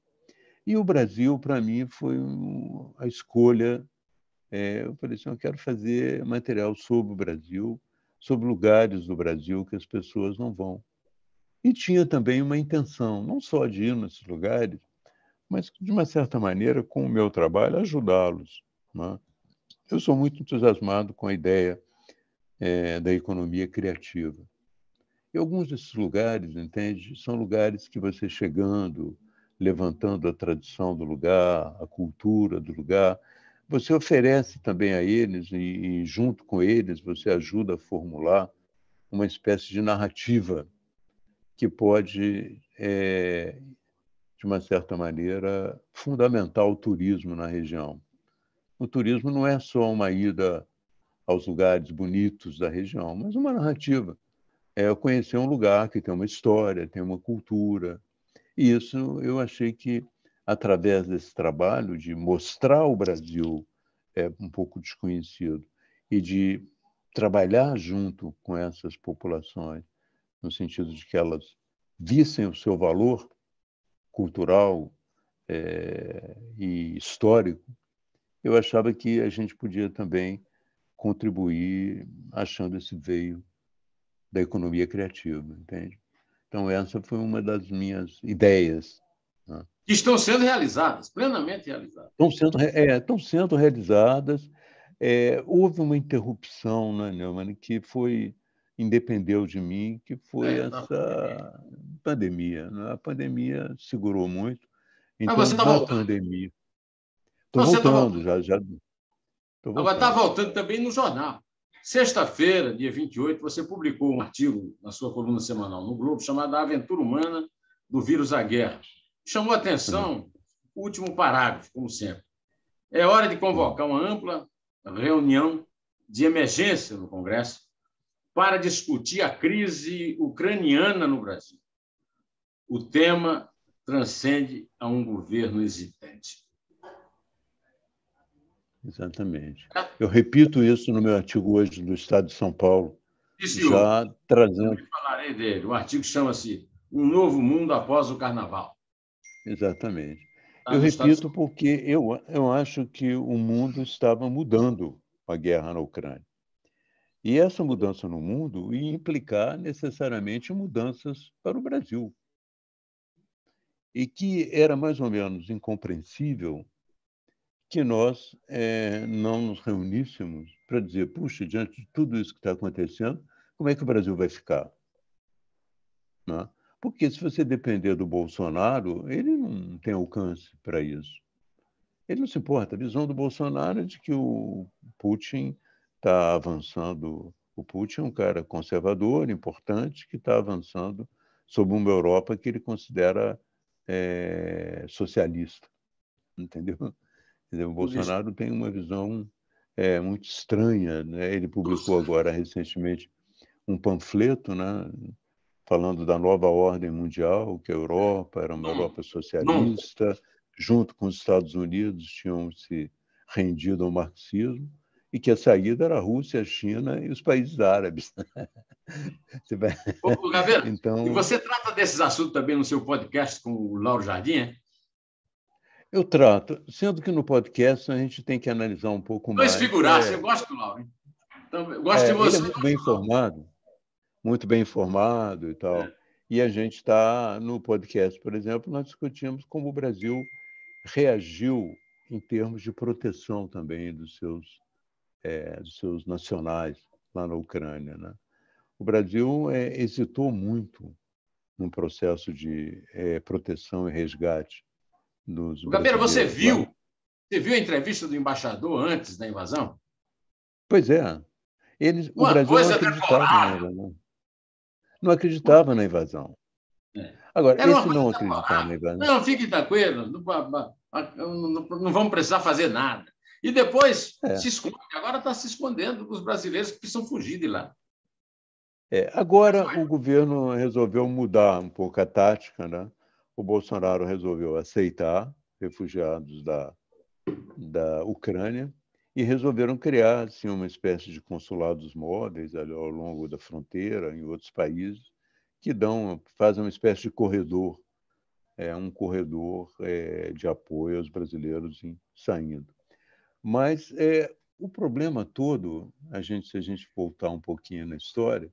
E o Brasil, para mim, foi a escolha. Eu falei assim, eu quero fazer material sobre o Brasil, sobre lugares do Brasil que as pessoas não vão. E tinha também uma intenção, não só de ir nesses lugares, mas, de uma certa maneira, com o meu trabalho, ajudá-los, né? Eu sou muito entusiasmado com a ideia da economia criativa. E alguns desses lugares, entende, são lugares que você chegando, levantando a tradição do lugar, a cultura do lugar, você oferece também a eles e junto com eles, você ajuda a formular uma espécie de narrativa que pode, de uma certa maneira, fundamentar o turismo na região. O turismo não é só uma ida aos lugares bonitos da região, mas uma narrativa. É conhecer um lugar que tem uma história, tem uma cultura. E isso eu achei que, através desse trabalho de mostrar o Brasil um pouco desconhecido e de trabalhar junto com essas populações, no sentido de que elas vissem o seu valor cultural e histórico, eu achava que a gente podia também contribuir achando esse veio da economia criativa, entende? Então, essa foi uma das minhas ideias, né? Que estão sendo realizadas, plenamente realizadas. Estão sendo realizadas. Houve uma interrupção, né, Neumann, que independeu de mim, que foi essa pandemia, né? A pandemia segurou muito. Mas Então, você está na voltando. pandemia... Estou Não, você está voltando, voltando. já estou Agora está voltando. voltando também no jornal. Sexta-feira, dia 28, você publicou um artigo na sua coluna semanal no Globo chamado A Aventura Humana do Vírus à Guerra. Chamou a atenção o último parágrafo, como sempre. É hora de convocar uma ampla reunião de emergência no Congresso para discutir a crise ucraniana no Brasil. O tema transcende a um governo hesitante. Exatamente. Eu repito isso no meu artigo hoje do Estado de São Paulo, senhor. já trazendo... Também falarei dele. O artigo chama-se Um Novo Mundo Após o Carnaval. Exatamente. Está Eu no Estado de São repito porque eu acho que o mundo estava mudando com a guerra na Ucrânia. E essa mudança no mundo ia implicar necessariamente mudanças para o Brasil. E que era mais ou menos incompreensível que nós não nos reuníssemos para dizer, puxa, diante de tudo isso que está acontecendo, como é que o Brasil vai ficar? Né? Porque se você depender do Bolsonaro, ele não tem alcance para isso. Ele não se importa. A visão do Bolsonaro é de que o Putin está avançando. O Putin é um cara conservador, importante, que está avançando sobre uma Europa que ele considera socialista. Entendeu? O Bolsonaro tem uma visão muito estranha, né? Ele publicou agora recentemente um panfleto, né, falando da nova ordem mundial, que a Europa era uma Europa socialista, junto com os Estados Unidos tinham se rendido ao marxismo, e que a saída era a Rússia, a China e os países árabes. Ô, Gabeira, então, e você trata desses assuntos também no seu podcast com o Lauro Jardim, é? Eu trato, sendo que no podcast a gente tem que analisar um pouco Dois mais. figuraças, eu gosto do Lauro, hein? Então, eu gosto de Ele é você. muito bem informado e tal. E a gente está, no podcast, por exemplo, nós discutimos como o Brasil reagiu em termos de proteção também dos seus nacionais lá na Ucrânia, né? O Brasil hesitou muito no processo de proteção e resgate dos Gabeira, brasileiros lá. você viu a entrevista do embaixador antes da invasão? Pois é. O Uma Brasil não coisa acreditava na deplorável. invasão. Não acreditava na invasão. É. Agora, Era uma esse coisa não acreditar na deplorável. invasão. Não, fiquem tranquilos, não vamos precisar fazer nada. E depois se É. esconde, agora está se escondendo dos brasileiros que precisam fugir de lá. Agora o governo resolveu mudar um pouco a tática, né? O Bolsonaro resolveu aceitar refugiados da Ucrânia e resolveram criar assim, uma espécie de consulados móveis ali ao longo da fronteira, em outros países, que fazem uma espécie de corredor, um corredor de apoio aos brasileiros saindo. Mas o problema todo, se a gente voltar um pouquinho na história,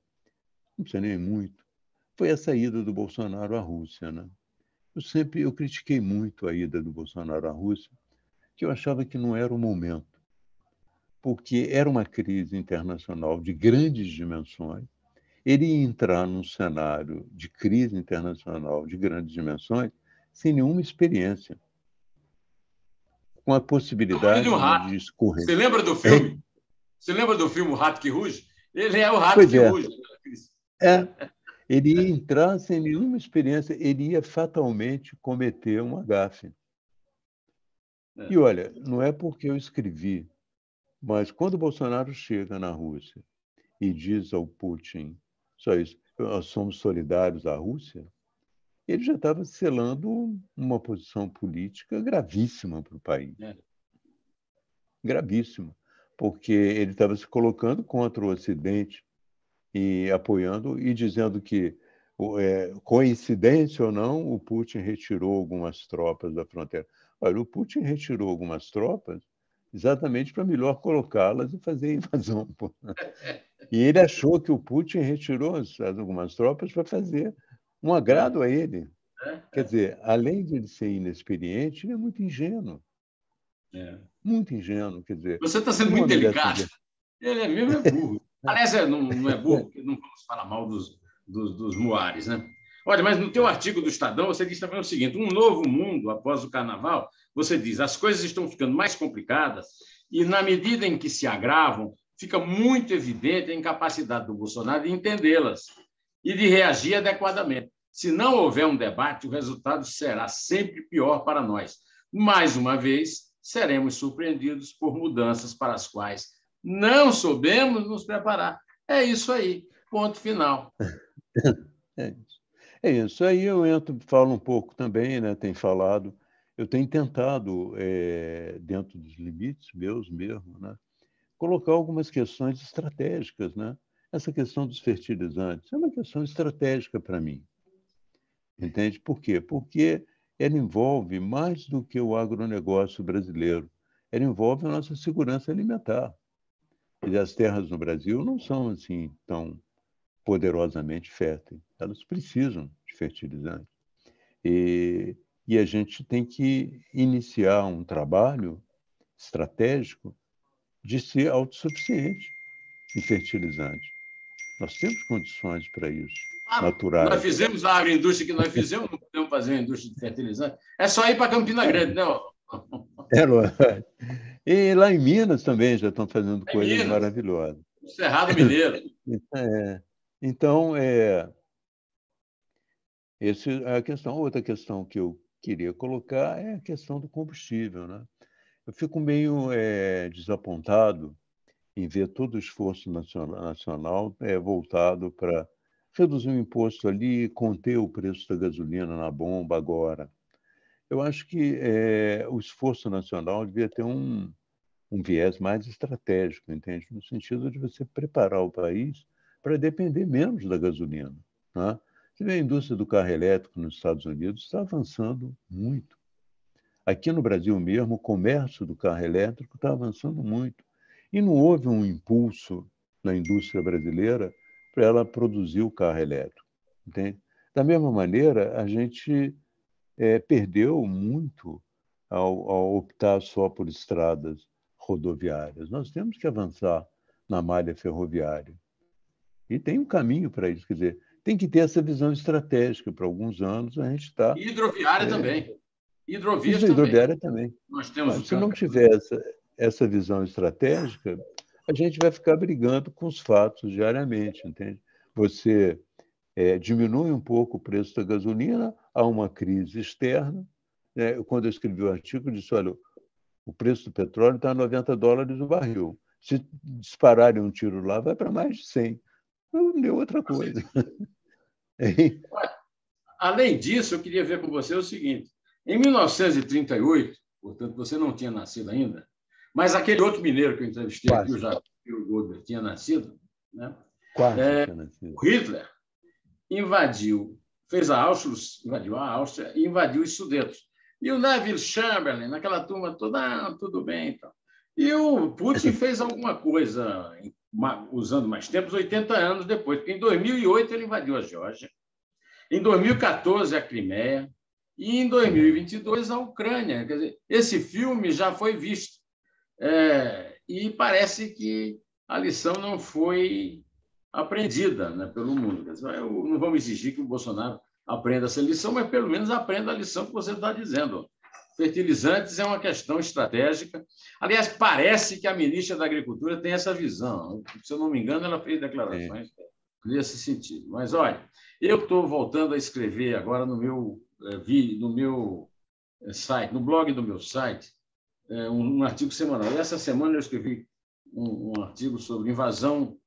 não precisa nem muito, foi a saída do Bolsonaro à Rússia, né? Eu critiquei muito a ida do Bolsonaro à Rússia, que eu achava que não era o momento, porque era uma crise internacional de grandes dimensões. Ele ia entrar num cenário de crise internacional de grandes dimensões sem nenhuma experiência, com a É o olho de um possibilidade rato. de escorrer. Você lembra do filme? Você lembra do filme O Rato que Ruge? Ele é o rato Pois que é, ruge. é. Ele ia entrar sem nenhuma experiência, ele ia fatalmente cometer uma gafe. E olha, não é porque eu escrevi, mas quando o Bolsonaro chega na Rússia e diz ao Putin só isso, nós somos solidários à Rússia, ele já estava selando uma posição política gravíssima para o país. Gravíssima, porque ele estava se colocando contra o Ocidente e apoiando e dizendo que, coincidência ou não, o Putin retirou algumas tropas da fronteira. Olha, o Putin retirou algumas tropas exatamente para melhor colocá-las e fazer a invasão. E ele achou que o Putin retirou algumas tropas para fazer um agrado a ele. Quer dizer, além de ele ser inexperiente, ele é muito ingênuo. Muito ingênuo, quer dizer, Você está sendo um muito homem dessa. delicado. Ele é mesmo é burro. Aliás, não é burro, porque não vamos falar mal dos muares, né? Olha, mas no teu artigo do Estadão, você diz também o seguinte: um novo mundo após o carnaval, você diz, as coisas estão ficando mais complicadas e, na medida em que se agravam, fica muito evidente a incapacidade do Bolsonaro de entendê-las e de reagir adequadamente. Se não houver um debate, o resultado será sempre pior para nós. Mais uma vez, seremos surpreendidos por mudanças para as quais não soubemos nos preparar. É isso aí, ponto final. É isso. É isso. Aí eu falo um pouco também, né? Tenho falado, eu tenho tentado, dentro dos limites meus mesmo, né? Colocar algumas questões estratégicas, né? Essa questão dos fertilizantes é uma questão estratégica para mim, entende? Por quê? Porque ela envolve mais do que o agronegócio brasileiro, ela envolve a nossa segurança alimentar. E as terras no Brasil não são assim tão poderosamente férteis, elas precisam de fertilizantes. E a gente tem que iniciar um trabalho estratégico de ser autossuficiente em fertilizante. Nós temos condições para isso, Ah, nós naturais. fizemos a agroindústria que nós fizemos, não podemos fazer a indústria de fertilizante. É só ir para Campina Grande, né? E lá em Minas também já estão fazendo Em coisas Minas, maravilhosas. no Cerrado Mineiro. Então, essa é a questão. Outra questão que eu queria colocar é a questão do combustível, né? Eu fico meio desapontado em ver todo o esforço nacional voltado para reduzir o imposto ali, conter o preço da gasolina na bomba agora. Eu acho que o esforço nacional devia ter um viés mais estratégico, entende? No sentido de você preparar o país para depender menos da gasolina, né? Você vê a indústria do carro elétrico nos Estados Unidos está avançando muito. Aqui no Brasil mesmo, o comércio do carro elétrico está avançando muito. E não houve um impulso na indústria brasileira para ela produzir o carro elétrico, entende? Da mesma maneira, a gente perdeu muito ao optar só por estradas rodoviárias. Nós temos que avançar na malha ferroviária. E tem um caminho para isso, quer dizer, tem que ter essa visão estratégica. Para alguns anos a gente está. E hidroviária também. Hidrovias Isso também. hidroviária também. Nós temos o Se não tiver essa visão estratégica, a gente vai ficar brigando com os fatos diariamente, entende? Você diminui um pouco o preço da gasolina, há uma crise externa. Né? Quando eu escrevi o artigo, eu disse, olha, o preço do petróleo está a $90 o barril. Se dispararem um tiro lá, vai para mais de 100. Não deu outra coisa. Além disso, eu queria ver com você o seguinte. Em 1938, portanto, você não tinha nascido ainda, mas aquele outro mineiro que eu entrevistei aqui, o Jair Goldberg, tinha nascido, né? Quase tinha nascido. O Hitler fez a Auschwitz, invadiu a Áustria e invadiu os Sudetos. E o Neville Chamberlain, naquela turma toda, tudo bem. Então. E o Putin fez alguma coisa, usando mais tempos, 80 anos depois, porque em 2008 ele invadiu a Geórgia, em 2014 a Crimeia e em 2022 a Ucrânia. Quer dizer, esse filme já foi visto. E parece que a lição não foi aprendida, né, pelo mundo. Não vamos exigir que o Bolsonaro aprenda essa lição, mas pelo menos aprenda a lição que você está dizendo. Fertilizantes é uma questão estratégica. Aliás, parece que a ministra da Agricultura tem essa visão. Se eu não me engano, ela fez declarações nesse sentido. Mas, olha, eu estou voltando a escrever agora no meu site, no blog do meu site, um artigo semanal. E essa semana eu escrevi um artigo sobre invasão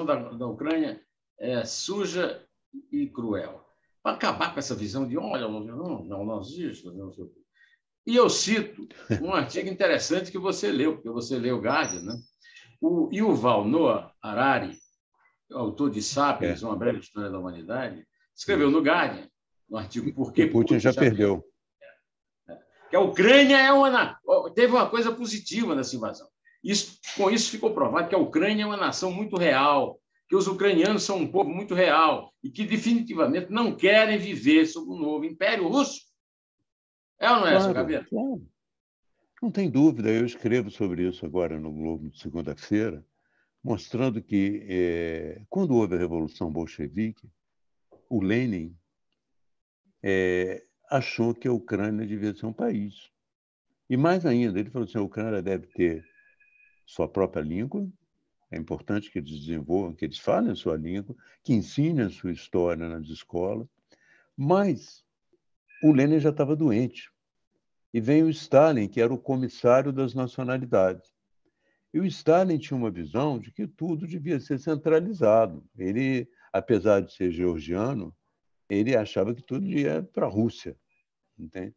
da Ucrânia suja e cruel. Para acabar com essa visão de, olha, não nazista, não sei o quê. E eu cito um artigo interessante que você leu, porque você leu o Guardian, né? O Yuval Noah Harari, autor de Sapiens, Uma Breve História da Humanidade, escreveu no Guardian, no artigo Por que Putin já perdeu. Que a Ucrânia teve uma coisa positiva nessa invasão. Com isso ficou provado que a Ucrânia é uma nação muito real, que os ucranianos são um povo muito real e que definitivamente não querem viver sob um novo Império Russo. É ou não é, seu Gabriel? Claro. Não tem dúvida. Eu escrevo sobre isso agora no Globo de segunda-feira, mostrando que, quando houve a Revolução Bolchevique, o Lenin achou que a Ucrânia devia ser um país. E mais ainda, ele falou assim, a Ucrânia deve ter sua própria língua, é importante que eles desenvolvam, que eles falem a sua língua, que ensinem a sua história nas escolas. Mas o Lenin já estava doente. E vem o Stalin, que era o comissário das nacionalidades. E o Stalin tinha uma visão de que tudo devia ser centralizado. Ele, apesar de ser georgiano, ele achava que tudo ia para a Rússia. Entende?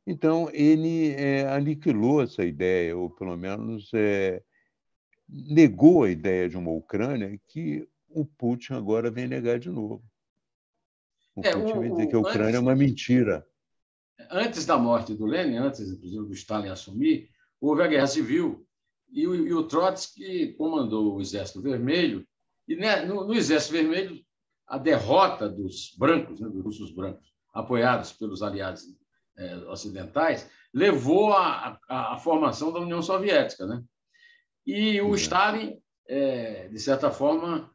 Então, ele aniquilou essa ideia, ou pelo menos negou a ideia de uma Ucrânia que o Putin agora vem negar de novo. O Putin vem dizer que a Ucrânia é uma mentira. Antes da morte do Lenin, antes, inclusive, do Stalin assumir, houve a Guerra Civil e o Trotsky comandou o Exército Vermelho. E no Exército Vermelho, a derrota dos brancos, né, dos russos brancos, apoiados pelos aliados ocidentais, levou à formação da União Soviética, né? E o Stalin, de certa forma,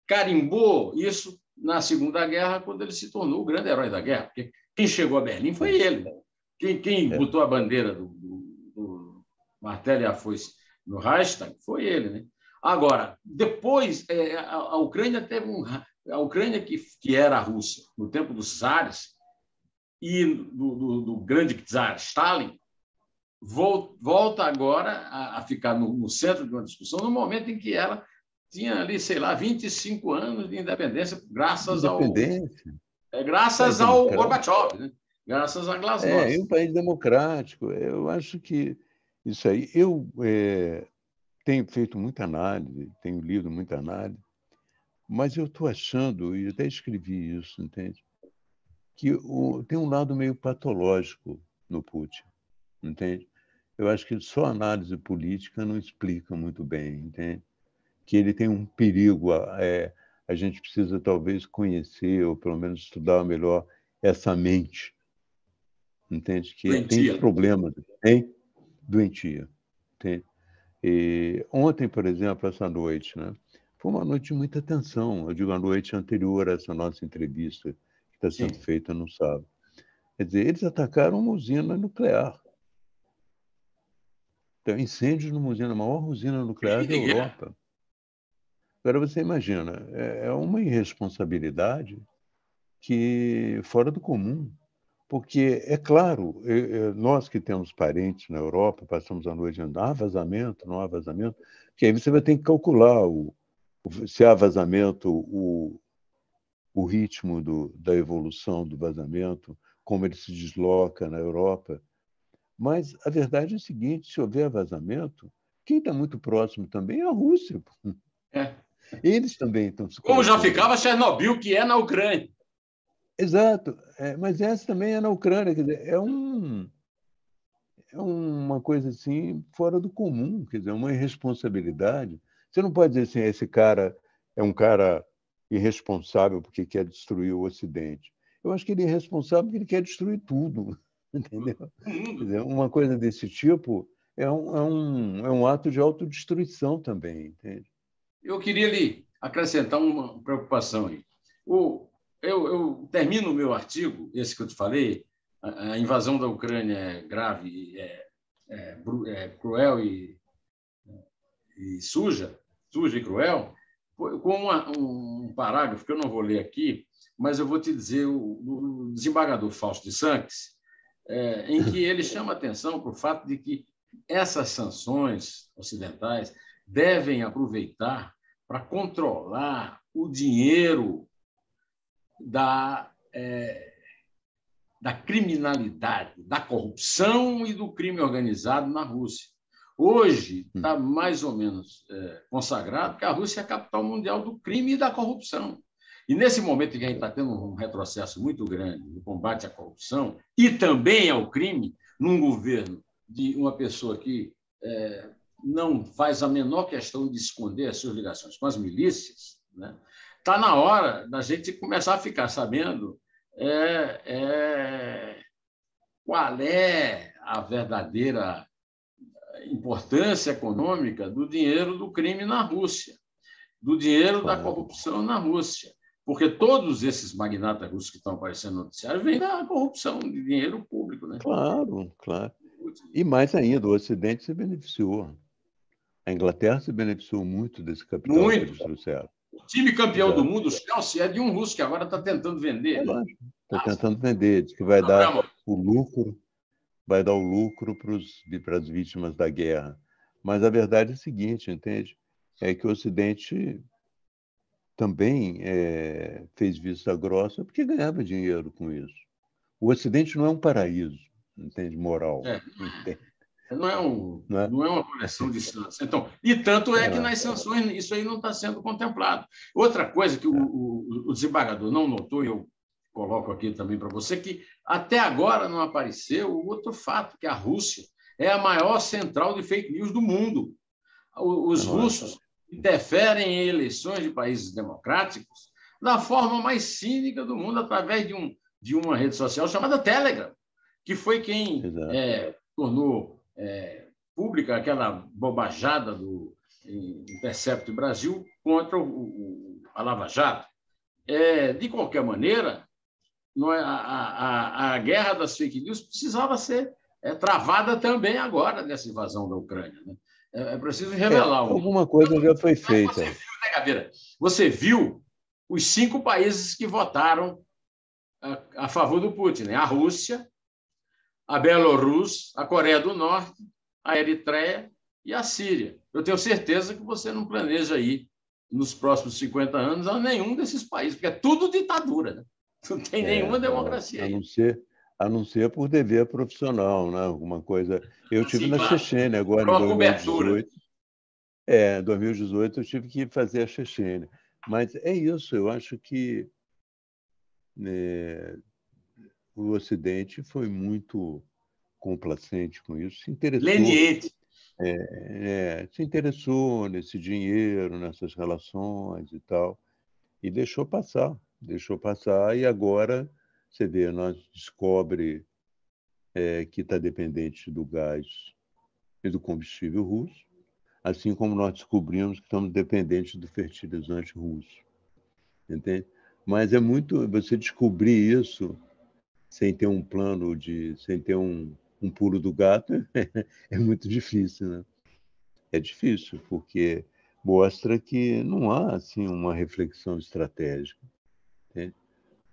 carimbou isso na Segunda Guerra, quando ele se tornou o grande herói da guerra. Porque quem chegou a Berlim foi ele. Quem botou a bandeira do martelo e a foice no Reichstag foi ele, né? Agora, depois, a Ucrânia teve a Ucrânia que era a Rússia no tempo dos czares e do grande czar Stalin, volta agora a ficar no centro de uma discussão, no momento em que ela tinha ali, sei lá, 25 anos de independência, graças ao Gorbachev, né? Graças a Glasnost. É um país democrático. Eu acho que isso aí... Eu tenho feito muita análise, tenho lido muita análise, mas eu estou achando, e até escrevi isso, entende? Que tem um lado meio patológico no Putin, entende? Eu acho que só análise política não explica muito bem, entende? Que ele tem um perigo, a gente precisa talvez conhecer, ou pelo menos estudar melhor essa mente, entende? Que doentia. Tem problemas, tem doentia, entende? E ontem, por exemplo, essa noite, né, foi uma noite de muita tensão. Eu digo a noite anterior a essa nossa entrevista, que está sendo feita no sábado. Quer dizer, eles atacaram uma usina nuclear. Então, incêndios numa usina, a maior usina nuclear da Europa. Agora, você imagina, é uma irresponsabilidade que fora do comum. Porque, é claro, nós que temos parentes na Europa, passamos a noite dizendo, há vazamento, não há vazamento, que aí você vai ter que calcular se há vazamento, o ritmo da evolução do vazamento, como ele se desloca na Europa. Mas a verdade é a seguinte, se houver vazamento, quem está muito próximo também é a Rússia. É. Eles também estão se Como já colocando. ficava Chernobyl, que é na Ucrânia. Exato, mas essa também é na Ucrânia, quer dizer, é uma coisa assim fora do comum, quer dizer, uma irresponsabilidade. Você não pode dizer assim, esse cara é um cara irresponsável porque quer destruir o Ocidente. Eu acho que ele é irresponsável porque ele quer destruir tudo, entendeu? Quer dizer, uma coisa desse tipo é um ato de autodestruição também, entende? Eu queria lhe acrescentar uma preocupação aí. Eu termino o meu artigo, esse que eu te falei, a invasão da Ucrânia é grave, é cruel e suja e cruel, com um parágrafo que eu não vou ler aqui, mas eu vou te dizer, o desembargador Fausto de Santos, em que ele chama atenção para o fato de que essas sanções ocidentais devem aproveitar para controlar o dinheiro da criminalidade, da corrupção e do crime organizado na Rússia. Hoje está mais ou menos consagrado que a Rússia é a capital mundial do crime e da corrupção. E nesse momento em que a gente está tendo um retrocesso muito grande no combate à corrupção e também ao crime, num governo de uma pessoa que não faz a menor questão de esconder as suas ligações com as milícias, né? Está na hora da gente começar a ficar sabendo qual é a verdadeira importância econômica do dinheiro do crime na Rússia, do dinheiro da corrupção na Rússia. Porque todos esses magnatas russos que estão aparecendo no noticiário vêm da corrupção de dinheiro público. Né? Claro, claro. E mais ainda, o Ocidente se beneficiou. A Inglaterra se beneficiou muito desse capital que eles trouxeram. O time campeão do mundo, o Chelsea, é de um russo que agora está tentando vender. Lógico. Está tentando vender, diz que vai dar o lucro para as vítimas da guerra. Mas a verdade é a seguinte, entende? É que o Ocidente também fez vista grossa porque ganhava dinheiro com isso. O Ocidente não é um paraíso, entende? Moral. Não é uma coleção de sanções. Então, e tanto é que nas sanções isso aí não está sendo contemplado. Outra coisa que o desembargador não notou, e eu coloco aqui também para você, que até agora não apareceu o outro fato, que a Rússia é a maior central de fake news do mundo. Os russos interferem em eleições de países democráticos da forma mais cínica do mundo, através de uma rede social chamada Telegram, que foi quem tornou pública aquela bobajada do Intercept Brasil contra a Lava Jato. De qualquer maneira, a guerra das fake news precisava ser travada também agora nessa invasão da Ucrânia. Né? É preciso revelar. Alguma coisa já foi feita. Você viu, né, Gabeira? Você viu os 5 países que votaram a favor do Putin, né? A Rússia, a Bielorrússia, a Coreia do Norte, a Eritreia e a Síria. Eu tenho certeza que você não planeja ir nos próximos 50 anos a nenhum desses países, porque é tudo ditadura, né? Não tem nenhuma democracia aí. A não ser por dever profissional, né? Alguma coisa. Eu tive na Chechênia agora, em 2018. Em 2018 eu tive que fazer a Chechênia. Mas é isso, eu acho que o Ocidente foi muito complacente com isso, se interessou. Leniente. Se interessou nesse dinheiro, nessas relações e tal, e deixou passar, e agora você vê, nós descobre que está dependente do gás e do combustível russo, assim como nós descobrimos que estamos dependentes do fertilizante russo, entende? Mas é muito você descobrir isso sem ter um plano sem ter um pulo do gato é muito difícil, né? É difícil, porque mostra que não há assim uma reflexão estratégica, né?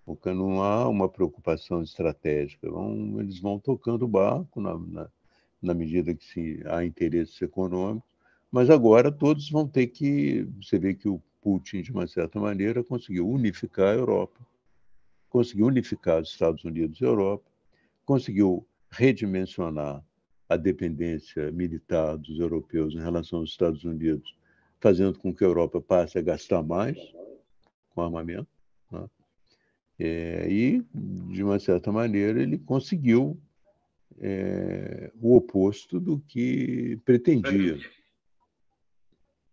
Porque não há uma preocupação estratégica. Eles vão tocando o barco na medida que há interesses econômicos, mas agora todos vão ter que... Você vê que o Putin, de uma certa maneira, conseguiu unificar a Europa, conseguiu unificar os Estados Unidos e a Europa, conseguiu redimensionar a dependência militar dos europeus em relação aos Estados Unidos, fazendo com que a Europa passe a gastar mais com armamento, né? E, de uma certa maneira, ele conseguiu o oposto do que pretendia.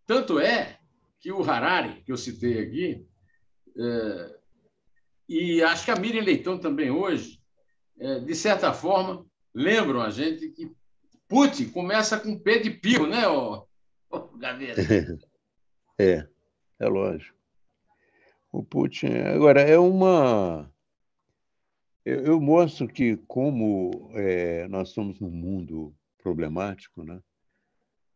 Tanto é que o Harari, que eu citei aqui, e acho que a Miriam Leitão também hoje, de certa forma, lembram a gente que Putin começa com P de pio, né, Gabeira? É lógico. O Putin... Agora, eu mostro que, como nós estamos num mundo problemático, né?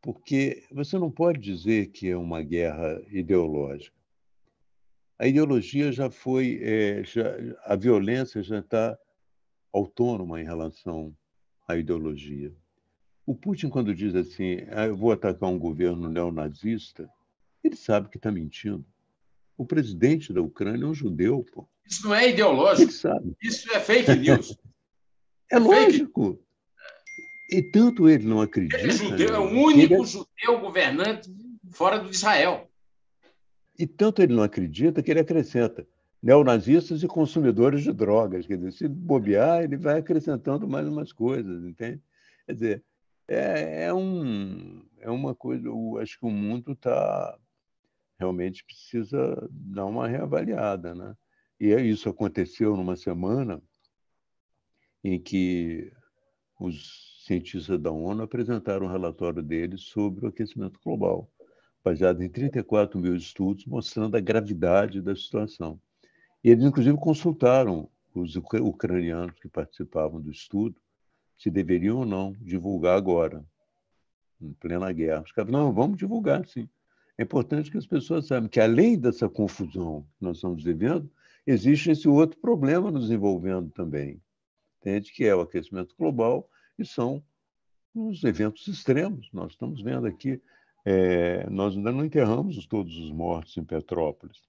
Porque você não pode dizer que é uma guerra ideológica. A ideologia já foi... a violência já está autônoma em relação à ideologia. O Putin, quando diz assim, eu vou atacar um governo neonazista, ele sabe que está mentindo. O presidente da Ucrânia é um judeu, pô. Isso não é Ele ideológico. sabe. Isso é fake news. É lógico. E tanto ele não Ele é acredita, judeu, é o né, único judeu governante fora do Israel. e tanto ele não acredita que ele acrescenta neonazistas e consumidores de drogas. Quer dizer, se bobear, ele vai acrescentando mais umas coisas, entende? Quer dizer, é uma coisa... Eu acho que o mundo realmente precisa dar uma reavaliada, né? E isso aconteceu numa semana em que os cientistas da ONU apresentaram um relatório deles sobre o aquecimento global, baseado em 34 mil estudos, mostrando a gravidade da situação. E eles, inclusive, consultaram os ucranianos que participavam do estudo se deveriam ou não divulgar agora, em plena guerra. Os caras, não, vamos divulgar, sim. É importante que as pessoas saibam que, além dessa confusão que nós estamos vivendo, existe esse outro problema nos envolvendo também, entende? Que é o aquecimento global e são os eventos extremos. Nós estamos vendo aqui, nós ainda não enterramos todos os mortos em Petrópolis,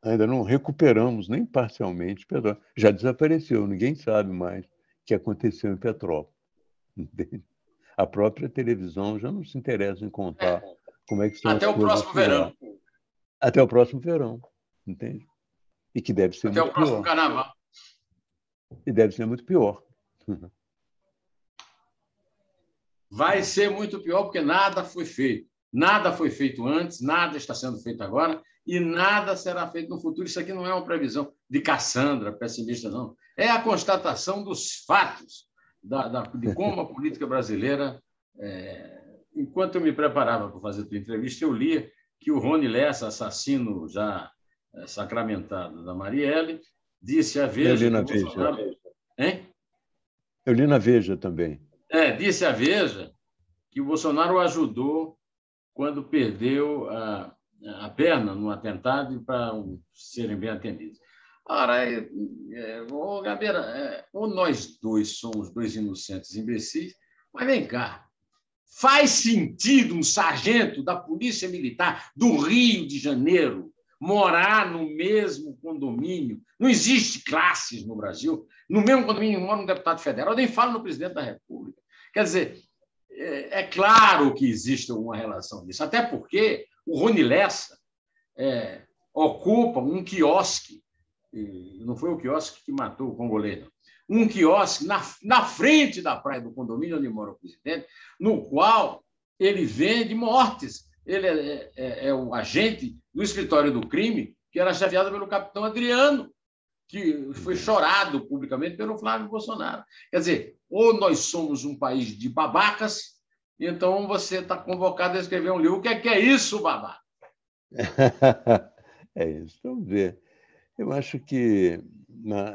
ainda não recuperamos nem parcialmente Petrópolis. Já desapareceu, ninguém sabe mais o que aconteceu em Petrópolis, entende? A própria televisão já não se interessa em contar como é que estão Até as o coisas próximo por lá. verão. Até o próximo verão, entende? E que deve ser Até muito o próximo pior. carnaval. E deve ser muito pior. Vai ser muito pior porque nada foi feito. Nada foi feito antes, nada está sendo feito agora e nada será feito no futuro. Isso aqui não é uma previsão de Cassandra, pessimista, não. É a constatação dos fatos de como a política brasileira... Enquanto eu me preparava para fazer a tua entrevista, eu lia que o Rony Lessa, assassino já sacramentado da Marielle, disse à Eu Veja li que na o Bolsonaro... Veja. Hein? Eu li na Veja também. Disse à Veja que o Bolsonaro ajudou quando perdeu a perna no atentado para serem bem atendidos. Ora, Gabeira, ou nós dois somos dois inocentes imbecis, mas vem cá, faz sentido um sargento da Polícia Militar do Rio de Janeiro morar no mesmo condomínio? Não existe classes no Brasil. No mesmo condomínio mora um deputado federal, eu nem falo no presidente da República. Quer dizer, é claro que existe uma relação disso, até porque o Rony Lessa ocupa um quiosque, não foi o quiosque que matou o congolês, não. Um quiosque na frente da praia do condomínio onde mora o presidente, no qual ele vende mortes. Ele é o agente do escritório do crime, que era chefiado pelo capitão Adriano, que foi chorado publicamente pelo Flávio Bolsonaro. Quer dizer, ou nós somos um país de babacas, então você está convocado a escrever um livro. O que é isso, babaca? É isso, vamos ver. Eu acho que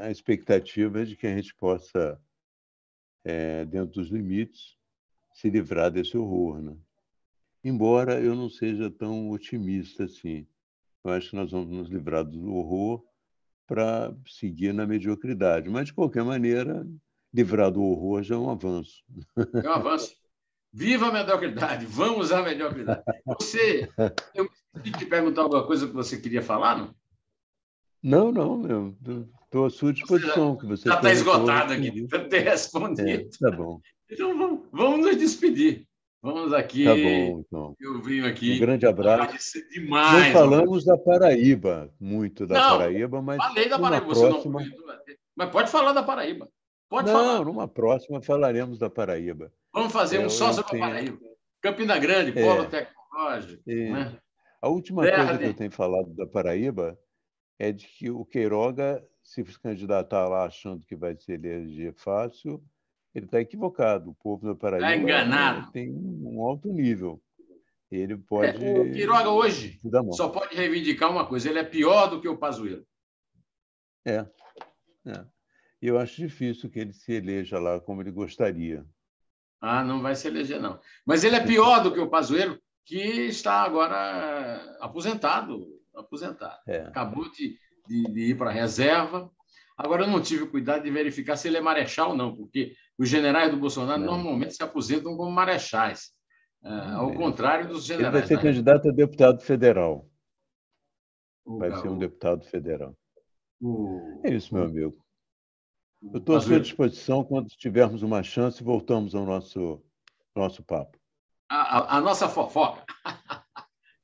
a expectativa é de que a gente possa dentro dos limites, se livrar desse horror, né? Embora eu não seja tão otimista assim. Eu acho que nós vamos nos livrar do horror para seguir na mediocridade. Mas, de qualquer maneira, livrar do horror já é um avanço. É um avanço. Viva a mediocridade! Vamos à mediocridade! Eu esqueci de te perguntar alguma coisa que você queria falar, não? Não. Estou à sua disposição. Que você já está esgotado aqui, de ter respondido. Tá bom. Então, vamos nos despedir. Vamos aqui. Tá bom, então. Eu venho aqui. Um grande abraço. Demais, não falamos da Paraíba, muito da Paraíba, mas falei da Paraíba, próxima... você não... Mas pode falar da Paraíba. Pode não, falar. Numa próxima falaremos da Paraíba. Vamos fazer um só sobre a Paraíba. Campina Grande, polo tecnológico. Né? A última coisa que eu tenho falado da Paraíba é de que o Queiroga, se candidatar lá achando que vai se eleger fácil, ele está equivocado. O povo da Paraíba enganado. Tem um alto nível. Ele pode... o Queiroga hoje só pode reivindicar uma coisa, ele é pior do que o Pazuello. Eu acho difícil que ele se eleja lá como ele gostaria. Não vai se eleger, não. Mas ele é pior do que o Pazuello, que está agora aposentado. Acabou de ir para a reserva. Agora, eu não tive cuidado de verificar se ele é marechal ou não, porque os generais do Bolsonaro normalmente se aposentam como marechais, ao contrário dos generais. Ele vai ser candidato a deputado federal. Vai ser um deputado federal. É isso, meu amigo. Eu estou à sua disposição quando tivermos uma chance, voltamos ao nosso papo. A nossa fofoca.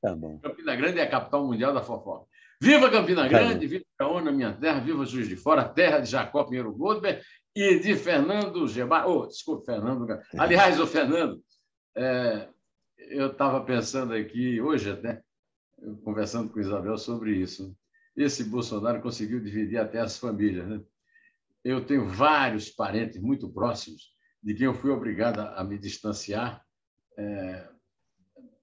Tá bom. Campina Grande é a capital mundial da fofoca. Viva Campina Grande, viva Itaúna, minha terra, viva Juiz de Fora, terra de Jacó Pinheiro Goldberg e de Fernando Gebara. Desculpe, Fernando. Aliás, o Fernando, eu estava pensando aqui, hoje até, conversando com Isabel sobre isso. Esse Bolsonaro conseguiu dividir até as famílias, né? Eu tenho vários parentes muito próximos de quem eu fui obrigado a me distanciar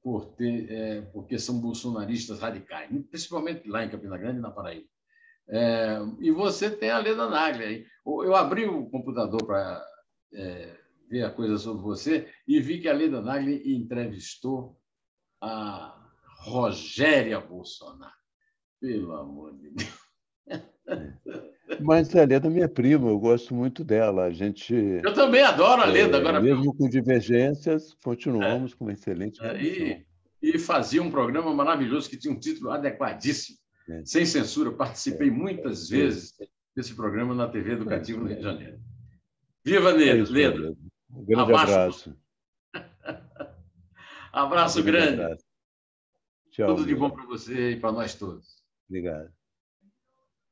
porque são bolsonaristas radicais, principalmente lá em Campina Grande e na Paraíba. E você tem a Leda Nagli aí. Eu abri o computador para ver a coisa sobre você e vi que a Leda Nagli entrevistou a Rogéria Bolsonaro. Pelo amor de Deus. Mas a Leda é minha prima, eu gosto muito dela. Eu também adoro a Leda. Agora, mesmo com divergências, continuamos com uma excelente relação. E fazia um programa maravilhoso que tinha um título adequadíssimo, sem censura. Participei muitas vezes desse programa na TV Educativa no Rio de Janeiro. Viva Leda! Um grande abraço. Abraço grande. Abraço. Tchau, Tudo de bom para você e para nós todos. Obrigado.